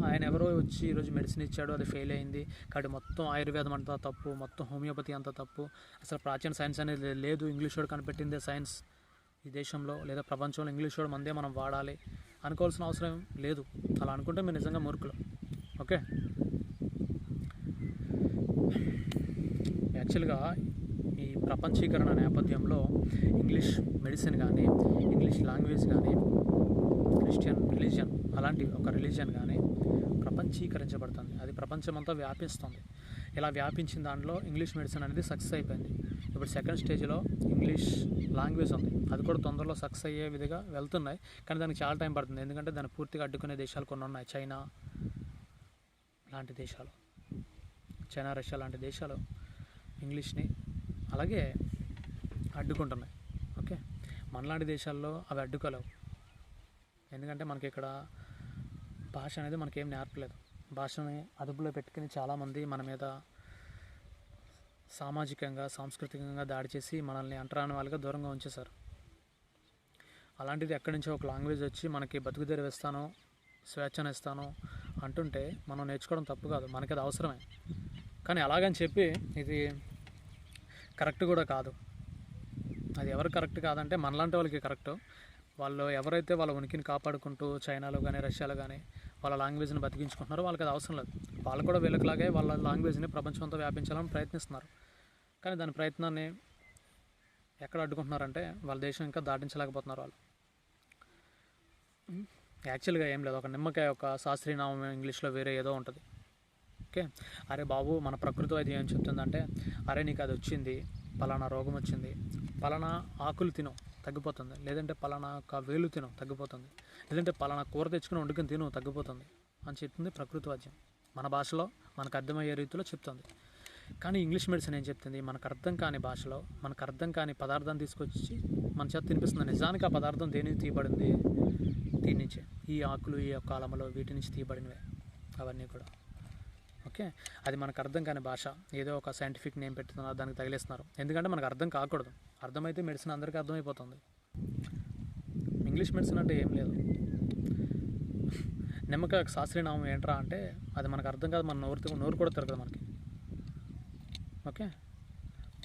ఆయన ఎవరో వచ్చి ఈరోజు మెడిసిన్ ఇచ్చాడు, అది ఫెయిల్ అయింది, కాబట్టి మొత్తం ఆయుర్వేదం అంతా తప్పు, మొత్తం హోమియోపతి అంతా తప్పు, అసలు ప్రాచీన సైన్స్ అనేది లేదు, ఇంగ్లీష్ వాడు కనిపెట్టిందే సైన్స్ ఈ దేశంలో లేదా ప్రపంచంలో, ఇంగ్లీష్ వాడు మందే మనం వాడాలి అనుకోవాల్సిన అవసరం లేదు. అలా అనుకుంటే మీరు నిజంగా మూర్ఖులు. ఓకే, యాక్చువల్గా ఈ ప్రపంచీకరణ నేపథ్యంలో ఇంగ్లీష్ మెడిసిన్ కానీ, ఇంగ్లీష్ లాంగ్వేజ్ కానీ, క్రిస్టియన్ రిలీజియన్ అలాంటి ఒక రిలీజియన్ కానీ ప్రపంచీకరించబడుతుంది. అది ప్రపంచమంతా వ్యాపిస్తుంది. ఇలా వ్యాపించిన దాంట్లో ఇంగ్లీష్ మెడిసిన్ అనేది సక్సెస్ అయిపోయింది. ఇప్పుడు సెకండ్ స్టేజ్లో ఇంగ్లీష్ లాంగ్వేజ్ ఉంది, అది కూడా తొందరలో సక్సెస్ అయ్యే విధంగా వెళ్తున్నాయి. కానీ దానికి చాలా టైం పడుతుంది, ఎందుకంటే దాన్ని పూర్తిగా అడ్డుకునే దేశాలు కొన్ని ఉన్నాయి. చైనా లాంటి దేశాలు, చైనా, రష్యా లాంటి దేశాలు ఇంగ్లీష్ని అలాగే అడ్డుకుంటున్నాయి. ఓకే, మనలాంటి దేశాల్లో అవి అడ్డుకోలేవు, ఎందుకంటే మనకి ఇక్కడ భాష అనేది మనకేం నేర్పలేదు. భాషని అదుపులో పెట్టుకుని చాలామంది మన మీద సామాజికంగా, సాంస్కృతికంగా దాడి చేసి మనల్ని అంటరాని వాళ్ళుగా దూరంగా ఉంచేశారు. అలాంటిది ఎక్కడి నుంచో ఒక లాంగ్వేజ్ వచ్చి మనకి బతుకుదెరువు ఇస్తాను, స్వేచ్ఛను ఇస్తాను అంటుంటే మనం నేర్చుకోవడం తప్పు కాదు, మనకి అది అవసరమే. కానీ అలాగని చెప్పి ఇది కరెక్ట్ కూడా కాదు. అది ఎవరు కరెక్ట్ కాదంటే మనలాంటి వాళ్ళకి కరెక్టు. వాళ్ళు ఎవరైతే వాళ్ళ ఉనికిని కాపాడుకుంటూ చైనాలో కానీ, రష్యాలో కానీ వాళ్ళ లాంగ్వేజ్ని బతికించుకుంటున్నారో వాళ్ళకి అది అవసరం లేదు. వాళ్ళు కూడా వీళ్ళకిలాగే వాళ్ళ లాంగ్వేజ్ని ప్రపంచమంతా వ్యాపించాలని ప్రయత్నిస్తున్నారు. కానీ దాని ప్రయత్నాన్ని ఎక్కడ అడ్డుకుంటున్నారంటే వాళ్ళ దేశం ఇంకా దాటించలేకపోతున్నారు వాళ్ళు. యాక్చువల్గా ఏం లేదు, ఒక నిమ్మకాయ ఒక శాస్త్రీయనామం ఇంగ్లీష్లో వేరే ఏదో ఉంటుంది. ఓకే, అరే బాబు మన ప్రకృతి వైద్యం ఏం చెప్తుందంటే, అరే నీకు అది వచ్చింది, పలానా రోగం వచ్చింది, పలానా ఆకులు తిను తగ్గిపోతుంది, లేదంటే పలానా ఒక వేలు తిను తగ్గిపోతుంది, లేదంటే పలానా కూర తెచ్చుకుని వండుకుని తిను తగ్గిపోతుంది అని చెప్తుంది ప్రకృతి వైద్యం. మన భాషలో మనకు అర్థమయ్యే రీతిలో చెప్తుంది. కానీ ఇంగ్లీష్ మెడిసిన్ ఏం చెప్తుంది, మనకు అర్థం కాని భాషలో, మనకు అర్థం కాని పదార్థాన్ని తీసుకొచ్చి మన చేత తినిపిస్తుంది. నిజానికి ఆ పదార్థం దేని నుంచి తీయబడింది? దీని నుంచే, ఈ ఆకులు, ఈ యొక్క కాలంలో వీటి నుంచి తీయబడినవే అవన్నీ కూడా. ఓకే, అది మనకు అర్థం కాని భాష, ఏదో ఒక సైంటిఫిక్ నేమ్ పెట్టుతున్నారు, దానికి తగిలేస్తున్నారు. ఎందుకంటే మనకు అర్థం కాకూడదు, అర్థమైతే మెడిసిన్ అందరికీ అర్థమైపోతుంది. ఇంగ్లీష్ మెడిసిన్ అంటే ఏం లేదు. నిమ్మకాయ శాస్త్రీయనామం ఏంట్రా అంటే అది మనకు అర్థం కాదు, మన నోరు కూడా తిరగదు మనకి. ఓకే,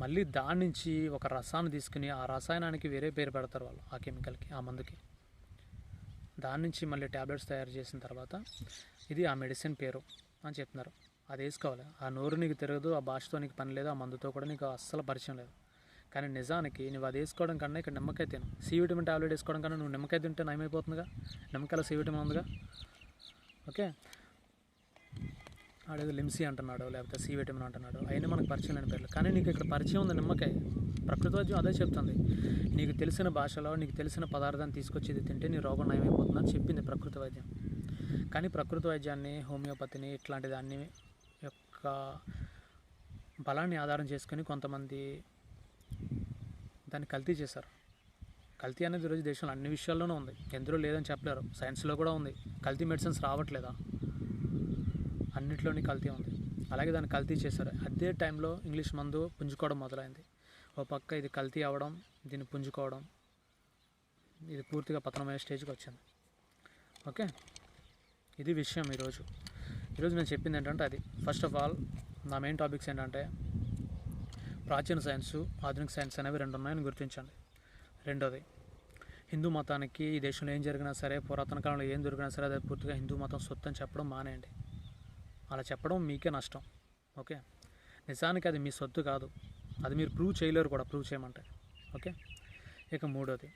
మళ్ళీ దాని నుంచి ఒక రసాన్ని తీసుకుని ఆ రసాయనానికి వేరే పేరు పెడతారు వాళ్ళు, ఆ కెమికల్కి, ఆ మందుకి. దాని నుంచి మళ్ళీ ట్యాబ్లెట్స్ తయారు చేసిన తర్వాత ఇది ఆ మెడిసిన్ పేరు అని చెప్తున్నారు. అది వేసుకోవాలి. ఆ నోరు నీకు తిరగదు, ఆ భాషతో నీకు పని లేదు, ఆ మందుతో కూడా నీకు అస్సలు పరిచయం లేదు. కానీ నిజానికి నువ్వు అది వేసుకోవడం కన్నా ఇక్కడ నిమ్మకాయ తిను. సి విటమిన్ టాబ్లెట్ వేసుకోవడం కన్నా నువ్వు నిమ్మకాయ తింటే నయమైపోతుందిగా. నిమ్మకాయలో సి విటమిన్ ఉందిగా. ఓకే, ఆడేదో లిమ్సీ అంటున్నాడు, లేకపోతే సి విటమిన్ అంటున్నాడు, అయినా మనకు పరిచయం లేని పేర్లు. కానీ నీకు ఇక్కడ పరిచయం ఉంది నిమ్మకాయ. ప్రకృతి వైద్యం అదే చెప్తుంది, నీకు తెలిసిన భాషలో నీకు తెలిసిన పదార్థాన్ని తీసుకొచ్చి ఇది తింటే నీ రోగం నయమైపోతుందని చెప్పింది ప్రకృతి వైద్యం. కానీ ప్రకృతి వైద్యాన్ని, హోమియోపతిని, ఇట్లాంటి దాన్ని యొక్క బలాన్ని ఆధారం చేసుకొని కొంతమంది దాన్ని కల్తీ చేశారు. కల్తీ అనేది ఈరోజు దేశంలో అన్ని విషయాల్లోనూ ఉంది, ఎందులో లేదని చెప్పలేరు. సైన్స్లో కూడా ఉంది. కల్తీ మెడిసిన్స్ రావట్లేదా? అన్నిట్లోని కల్తీ ఉంది. అలాగే దాన్ని కల్తీ చేశారు. అదే టైంలో ఇంగ్లీష్ మందు పుంజుకోవడం మొదలైంది. ఓ పక్క ఇది కల్తీ అవ్వడం, దీన్ని పుంజుకోవడం, ఇది పూర్తిగా పతనమయ్యే స్టేజ్కి వచ్చింది. ఓకే, ఇది విషయం. ఈరోజు నేను చెప్పింది ఏంటంటే అది. ఫస్ట్ ఆఫ్ ఆల్ నా మెయిన్ టాపిక్స్ ఏంటంటే ప్రాచీన సైన్సు, ఆధునిక సైన్స్ అనేవి రెండు ఉన్నాయని గుర్తించండి. రెండోది, హిందూ మతానికి ఈ దేశంలో ఏం జరిగినా సరే, పురాతన కాలంలో ఏం జరిగినా సరే అది పూర్తిగా హిందూ మతం సొత్తు అని చెప్పడం మానేయండి. అలా చెప్పడం మీకే నష్టం. ఓకే, నిజానికి అది మీ సొత్తు కాదు, అది మీరు ప్రూవ్ చేయలేరు కూడా, ప్రూవ్ చేయమంటే. ఓకే. ఇక మూడోది,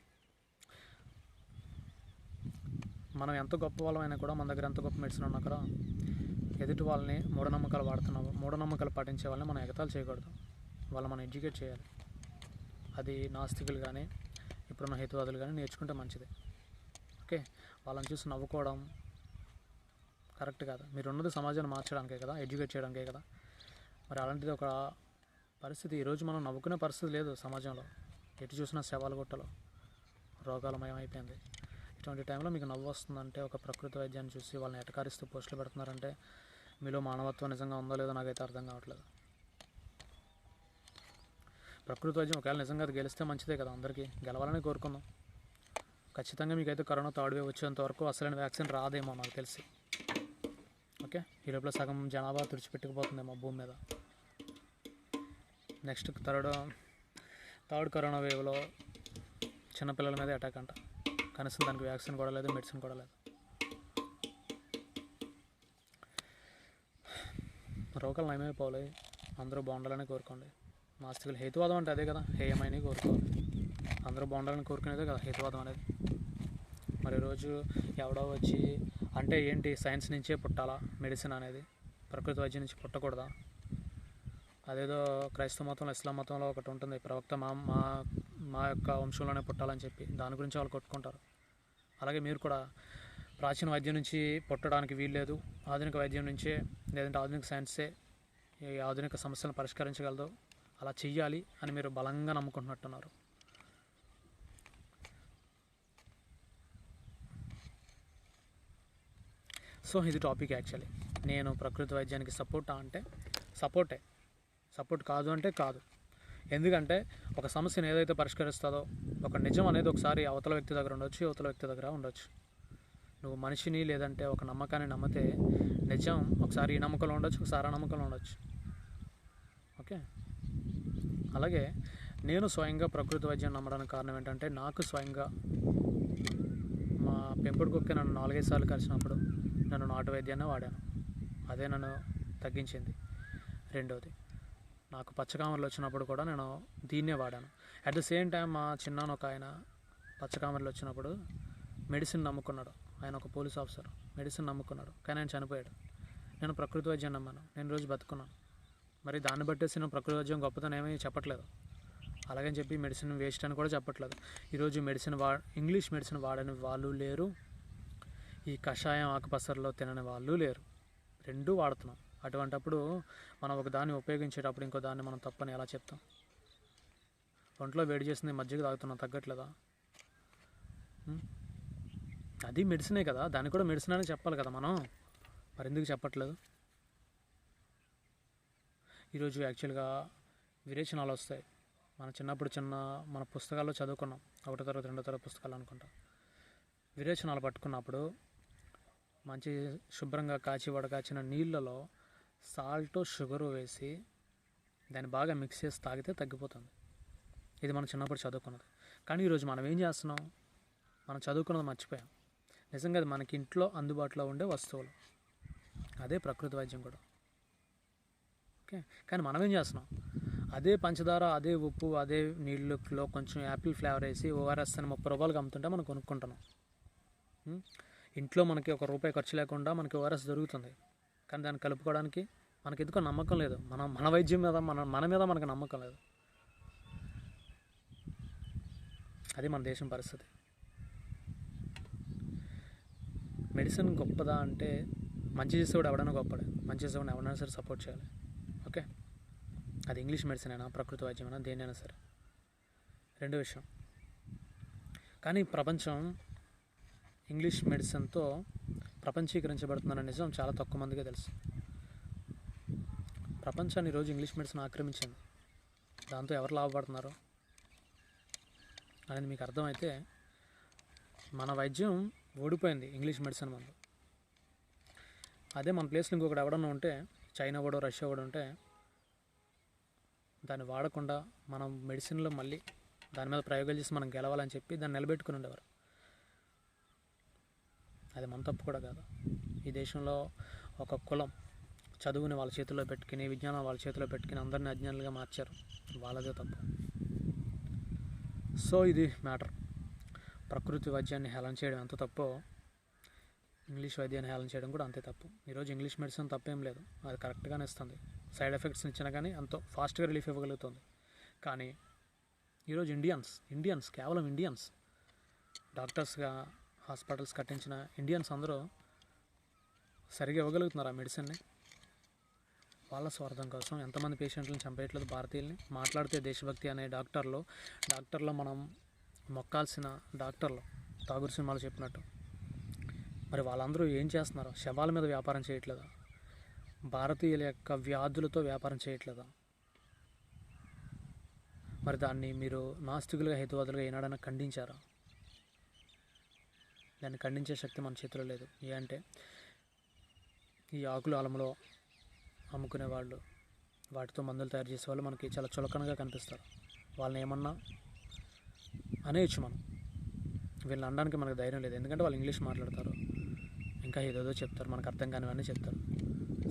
మనం ఎంత గొప్ప వాళ్ళమైనా కూడా, మన దగ్గర ఎంత గొప్ప మెడిసిన్ ఉన్నా కూడా ఎదుటి వాళ్ళని మూఢనమ్మకాలు వాడుతున్నాము, మూఢనమ్మకాలు పాటించే వాళ్ళని మనం ఎగతాళి చేయకూడదు, వాళ్ళు మనం ఎడ్యుకేట్ చేయాలి. అది నాస్తికులు కానీ ఇప్పుడున్న హేతువాదులు కానీ నేర్చుకుంటే మంచిది. ఓకే. వాళ్ళని చూసి నవ్వుకోవడం కరెక్ట్ కాదు. మీరు ఉన్నది సమాజాన్ని మార్చడానికే కదా, ఎడ్యుకేట్ చేయడానికే కదా. మరి అలాంటిది ఒక పరిస్థితి ఈరోజు మనం నవ్వుకునే పరిస్థితి లేదు సమాజంలో. ఎటు చూసినా శవాలు గుట్టలు, రోగాలమయం అయిపోయింది. ఇటువంటి టైంలో మీకు నవ్వు వస్తుందంటే, ఒక ప్రకృతి వైద్యాన్ని చూసి వాళ్ళని ఎటకారిస్తూ పోస్టులు పెడుతున్నారంటే మీలో మానవత్వం నిజంగా ఉందో లేదో నాకైతే అర్థం కావట్లేదు. ప్రకృతి వైద్యం ఒకవేళ నిజంగా అది గెలిస్తే మంచిదే కదా, అందరికీ గెలవాలని కోరుకుందాం. ఖచ్చితంగా మీకైతే కరోనా థర్డ్ వేవ్ వచ్చేంత వరకు అసలైన వ్యాక్సిన్ రాదేమో నాకు తెలిసి. ఓకే. ఈ లోపల సగం జనాభా తుడిచిపెట్టుకుపోతుందేమో భూమి మీద. నెక్స్ట్ థర్డ్ కరోనా వేవ్లో చిన్నపిల్లల మీద అటాక్ అంట. కనీసం దానికి వ్యాక్సిన్ కూడా లేదు, మెడిసిన్ కూడా లేదు. రోగాలు నయమైపోవాలి, అందరూ బాగుండాలని కోరుకోండి. నాస్తికులు హేతువాదం అంటే అదే కదా, హేయమైనవి కోరుకోవాలి. అందరూ బాగుండాలని కోరుకునేదే కదా హేతువాదం అనేది. మరి రోజు ఎవడో వచ్చి అంటే ఏంటి, సైన్స్ నుంచే పుట్టాలా మెడిసిన్ అనేది, ప్రకృతి వైద్యం నుంచి పుట్టకూడదా? అదేదో క్రైస్తవ మతంలో, ఇస్లాం మతంలో ఒకటి ఉంటుంది, ప్రవక్త మా యొక్క వంశంలోనే పుట్టాలని చెప్పి, దాని గురించి వాళ్ళు కొట్టుకుంటారు. అలాగే మీరు కూడా ప్రాచీన వైద్యం నుంచి పుట్టడానికి వీల్లేదు, ఆధునిక వైద్యం నుంచే, లేదంటే ఆధునిక సైన్సే ఈ ఆధునిక సమస్యలను పరిష్కరించగలదు, అలా చెయ్యాలి అని మీరు బలంగా నమ్ముకుంటున్నట్టున్నారు. సో ఇది టాపిక్. యాక్చువల్లీ నేను ప్రకృతి వైద్యానికి సపోర్టా అంటే సపోర్ట్ కాదు అంటే కాదు. ఎందుకంటే ఒక సమస్యను ఏదైతే పరిష్కరిస్తుందో, ఒక నిజం అనేది ఒకసారి అవతల వ్యక్తి దగ్గర ఉండొచ్చు, యువతల వ్యక్తి దగ్గర ఉండొచ్చు. నువ్వు మనిషిని లేదంటే ఒక నమ్మకాన్ని నమ్మితే నిజం ఒకసారి ఈ నమ్మకంలో ఉండొచ్చు, ఒకసారి ఆ నమ్మకంలో ఉండొచ్చు. ఓకే. అలాగే నేను స్వయంగా ప్రకృతి వైద్యం నమ్మడానికి కారణం ఏంటంటే, నాకు స్వయంగా మా పెంపుడు కుక్క నన్ను 4-5 సార్లు కలిసినప్పుడు నన్ను నాటు వైద్యాన్ని వాడాను, అదే నన్ను తగ్గించింది. రెండవది, నాకు పచ్చకామర్లు వచ్చినప్పుడు కూడా నేను దీన్నే వాడాను. అట్ ద సేమ్ టైం మా చిన్నాన్న ఒక ఆయన పచ్చకామర్లు వచ్చినప్పుడు మెడిసిన్ నమ్ముకున్నాడు. ఆయన ఒక పోలీస్ ఆఫీసర్, మెడిసిన్ నమ్ముకున్నాడు, కానీ ఆయన చనిపోయాడు. నేను ప్రకృతి వైద్యం నమ్మాను, నేను రోజు బతుకున్నాను. మరి దాన్ని బట్టేసి నేను ప్రకృతి వైద్యం గొప్పతనం ఏమీ చెప్పట్లేదు, అలాగని చెప్పి మెడిసిన్ వేస్ట్ అని కూడా చెప్పట్లేదు. ఈరోజు ఇంగ్లీష్ మెడిసిన్ వాడని వాళ్ళు లేరు, ఈ కషాయం ఆకుపసరలో తినని వాళ్ళు లేరు, రెండూ వాడుతున్నాం. అటువంటప్పుడు మనం ఒక దాన్ని ఉపయోగించేటప్పుడు ఇంకో దాన్ని మనం తప్పని ఎలా చెప్తాం? ఒంట్లో వేడి చేసింది మజ్జిగ తాగుతున్నాం, తగ్గట్లేదా? అది మెడిసినే కదా, దాన్ని కూడా మెడిసిన్ అని చెప్పాలి కదా మనం, మరి ఎందుకు చెప్పట్లేదు? ఈరోజు యాక్చువల్గా విరేచనాలు వస్తాయి. మన పుస్తకాల్లో చదువుకున్నాం, 1వ తరగతి 2వ తరగతి పుస్తకాలు అనుకుంటా. విరేచనాలు పట్టుకున్నప్పుడు మంచి శుభ్రంగా వడకాచిన నీళ్ళలో సాల్ట్, షుగరు వేసి దాన్ని బాగా మిక్స్ చేసి తాగితే తగ్గిపోతుంది. ఇది మనం చిన్నప్పుడు చదువుకున్నది. కానీ ఈరోజు మనం ఏం చేస్తున్నాం? మనం చదువుకున్నది మర్చిపోయాం. నిజంగా అది మనకి ఇంట్లో అందుబాటులో ఉండే వస్తువులు, అదే ప్రకృతి వైద్యం కూడా. ఓకే. కానీ మనం ఏం చేస్తున్నాం? అదే పంచదార, అదే ఉప్పు, అదే నీళ్ళలో కొంచెం యాపిల్ ఫ్లేవర్ వేసి ఓఆర్ఎస్ అని 30 రూపాయలకి అమ్ముతుంటే మనం కొనుక్కుంటున్నాం. ఇంట్లో మనకి ₹1 ఖర్చు లేకుండా మనకి ఓఆర్ఎస్ దొరుకుతుంది, కానీ దాన్ని కలుపుకోవడానికి మనకి ఎందుకో నమ్మకం లేదు. మన వైద్యం మీద మన మీద మనకు నమ్మకం లేదు. అది మన దేశం పరిస్థితి. మెడిసిన్ గొప్పదా అంటే, మంచి చేసేవాడు ఎవడైనా గొప్పడే, మంచి చేసేవాడిని ఎవరైనా సరే సపోర్ట్ చేయాలి. ఓకే. అది ఇంగ్లీష్ మెడిసిన్ అయినా, ప్రకృతి వైద్యమైనా, దేనైనా సరే. రెండో విషయం, కానీ ప్రపంచం ఇంగ్లీష్ మెడిసిన్తో ప్రపంచీకరించబడుతుందన్న నిజం చాలా తక్కువ మందికే తెలుసు. ప్రపంచాన్ని ఈరోజు ఇంగ్లీష్ మెడిసిన్ ఆక్రమించింది. దాంతో ఎవరు లాభపడుతున్నారు అనేది మీకు అర్థమైతే, మన వైద్యం ఓడిపోయింది ఇంగ్లీష్ మెడిసిన్ ముందు. అదే మన ప్లేస్లో ఇంకొకటి ఎవడన్నా ఉంటే, చైనా వాడో రష్యా వాడు ఉంటే, దాన్ని వాడకుండా మనం మెడిసిన్లో మళ్ళీ దాని మీద ప్రయోగాలు చేసి మనం గెలవాలని చెప్పి దాన్ని నిలబెట్టుకుని ఉండేవారు. అది మన తప్పు కూడా కాదు. ఈ దేశంలో ఒక కులం చదువుని వాళ్ళ చేతిలో పెట్టుకుని, విజ్ఞానం వాళ్ళ చేతిలో పెట్టుకుని అందరినీ అజ్ఞానులుగా మార్చారు, వాళ్ళదే తప్పు. సో ఇది మ్యాటర్. ప్రకృతి వైద్యాన్ని హేళన చేయడం ఎంత తప్పో ఇంగ్లీష్ వైద్యాన్ని హేళన చేయడం కూడా అంతే తప్పు. ఈరోజు ఇంగ్లీష్ మెడిసిన్ తప్పేం లేదు, అది కరెక్ట్గానే ఇస్తుంది. సైడ్ ఎఫెక్ట్స్ ఇచ్చినా కానీ అంత ఫాస్ట్గా రిలీఫ్ ఇవ్వగలుగుతుంది. కానీ ఈరోజు ఇండియన్స్ కేవలం ఇండియన్స్ డాక్టర్స్గా హాస్పిటల్స్ కట్టించిన ఇండియన్స్ అందరూ సరిగా ఇవ్వగలుగుతున్నారు ఆ మెడిసిన్ని. వాళ్ళ స్వార్థం కోసం ఎంతమంది పేషెంట్లను చంపేయట్లేదు భారతీయుల్ని. మాట్లాడితే దేశభక్తి అనే డాక్టర్లో మనం మొక్కాల్సిన డాక్టర్లు ఠాగూర్ సినిమాలో చెప్పినట్టు. మరి వాళ్ళందరూ ఏం చేస్తున్నారు? శవాల మీద వ్యాపారం చేయట్లేదా? భారతీయుల యొక్క వ్యాధులతో వ్యాపారం చేయట్లేదా? మరి దాన్ని మీరు నాస్తికులుగా హేతువాదులుగా ఏనాడైనా ఖండించారా? దాన్ని ఖండించే శక్తి మన చేతిలో లేదు. ఏ అంటే ఈ ఆకులు అలంలో అమ్ముకునే వాళ్ళు, వాటితో మందులు తయారు చేసే వాళ్ళు మనకి చాలా చులకనగా కనిపిస్తారు. వాళ్ళని ఏమన్నా అనేయచ్చు మనం. వీళ్ళని అనడానికి మనకు ధైర్యం లేదు, ఎందుకంటే వాళ్ళు ఇంగ్లీష్ మాట్లాడతారు, ఇంకా ఏదేదో చెప్తారు, మనకు అర్థం కానివన్నీ చెప్తారు.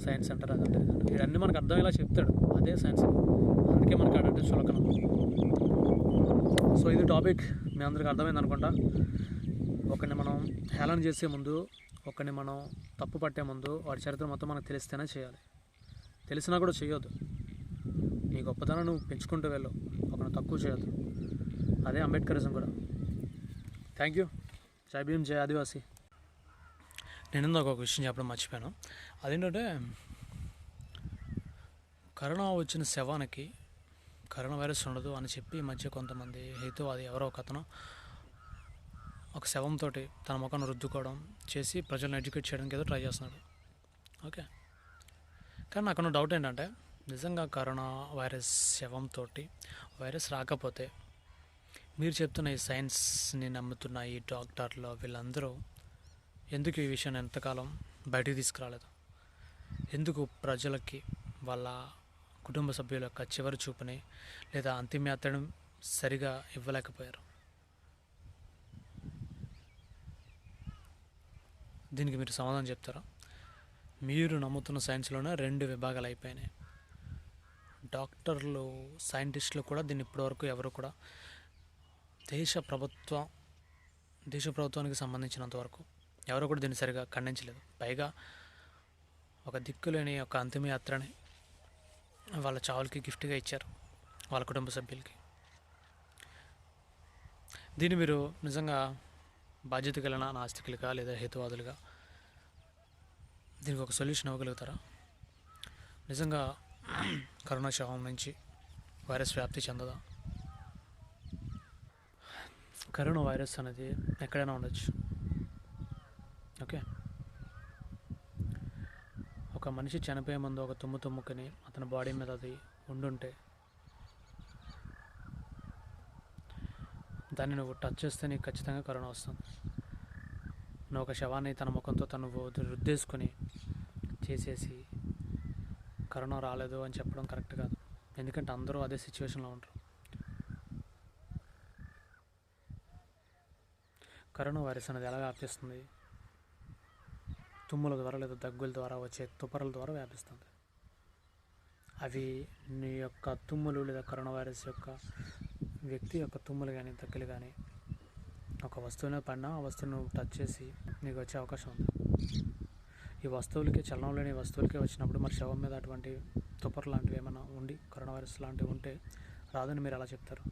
సైన్స్ సెంటర్ అదంటే ఇవన్నీ మనకు అర్థమయ్యేలా చెప్తాడు, అదే సైన్స్. అందుకే మనకు అడంటే చులకనం. సో ఇది టాపిక్ మీ అందరికి అర్థమైంది అనుకుంటా. ఒకరిని మనం హేళన చేసే ముందు, ఒకరిని మనం తప్పు పట్టే ముందు వాడి చరిత్ర మొత్తం మనకు తెలిస్తేనే చేయాలి. తెలిసినా కూడా చేయొద్దు. నీ గొప్పతనం నువ్వు పెంచుకుంటూ వెళ్ళు, ఒకరిని తక్కువ చేయొద్దు. అదే అంబేద్కరిజం కూడా. Thank you. జై భీమ్, జై ఆదివాసీ. నేను ఒక విషయం చెప్పడం మర్చిపోయాను. అదేంటంటే కరోనా వచ్చిన శవానికి కరోనా వైరస్ ఉండదు అని చెప్పి ఈ మధ్య కొంతమంది హేతువాది ఎవరో ఒక అతను ఒక శవంతో తన ముఖాన్ని రుద్దుకోవడం చేసి ప్రజలను ఎడ్యుకేట్ చేయడానికి ఏదో ట్రై చేస్తున్నాడు. ఓకే, కానీ నాకు డౌట్ ఏంటంటే నిజంగా కరోనా వైరస్ శవంతో వైరస్ రాకపోతే మీరు చెప్తున్న ఈ సైన్స్ని నమ్ముతున్న ఈ డాక్టర్లు వీళ్ళందరూ ఎందుకు ఈ విషయాన్ని ఎంతకాలం బయటికి తీసుకురాలేదు? ఎందుకు ప్రజలకి వాళ్ళ కుటుంబ సభ్యుల యొక్క చివరి చూపుని లేదా అంతిమయాత్రను సరిగా ఇవ్వలేకపోయారు? దీనికి మీరు సమాధానం చెప్తారా? మీరు నమ్ముతున్న సైన్స్లోనే 2 విభాగాలు అయిపోయినాయి. డాక్టర్లు, సైంటిస్టులు కూడా దీన్ని ఇప్పటివరకు ఎవరు కూడా దేశ ప్రభుత్వానికి సంబంధించినంత వరకు ఎవరు కూడా దీన్ని సరిగా ఖండించలేదు. పైగా ఒక దిక్కులేని ఒక అంతిమయాత్రని వాళ్ళ చావులకి గిఫ్ట్గా ఇచ్చారు వాళ్ళ కుటుంబ సభ్యులకి. దీన్ని మీరు నిజంగా బాధ్యత కలిగిన నాస్తికులుగా లేదా హేతువాదులుగా దీనికి ఒక సొల్యూషన్ ఇవ్వగలుగుతారా? నిజంగా కరోనా శవం నుంచి వైరస్ వ్యాప్తి చెందదా? కరోనా వైరస్ అనేది ఎక్కడైనా ఉండొచ్చు. ఓకే, ఒక మనిషి చనిపోయే ముందు ఒక తుమ్ముకుని అతని బాడీ మీద అది ఉండుంటే దాన్ని నువ్వు టచ్ చేస్తే నీకు ఖచ్చితంగా కరోనా వస్తుంది. నువ్వు ఒక శవాన్ని తన ముఖంతో తను రుద్దేసుకొని చేసేసి కరోనా రాలేదు అని చెప్పడం కరెక్ట్ కాదు. ఎందుకంటే అందరూ అదే సిచ్యువేషన్లో ఉంటారు. కరోనా వైరస్ అనేది ఎలా వ్యాపిస్తుంది? తుమ్ముల ద్వారా లేదా దగ్గుల ద్వారా వచ్చే తుపరల ద్వారా వ్యాపిస్తుంది. అవి నీ యొక్క తుమ్ములు లేదా కరోనా వైరస్ యొక్క వ్యక్తి యొక్క తుమ్ములు కానీ దగ్గులు కానీ ఒక వస్తువునే పడినా ఆ వస్తువును టచ్ చేసి నీకు వచ్చే అవకాశం ఉంది. ఈ వస్తువులకి, చలనం లేని వస్తువులకి వచ్చినప్పుడు మరి శవం మీద అటువంటి తుపర్ లాంటివి ఏమైనా ఉండి కరోనా వైరస్ లాంటివి ఉంటే రాదని మీరు ఎలా చెప్తారు?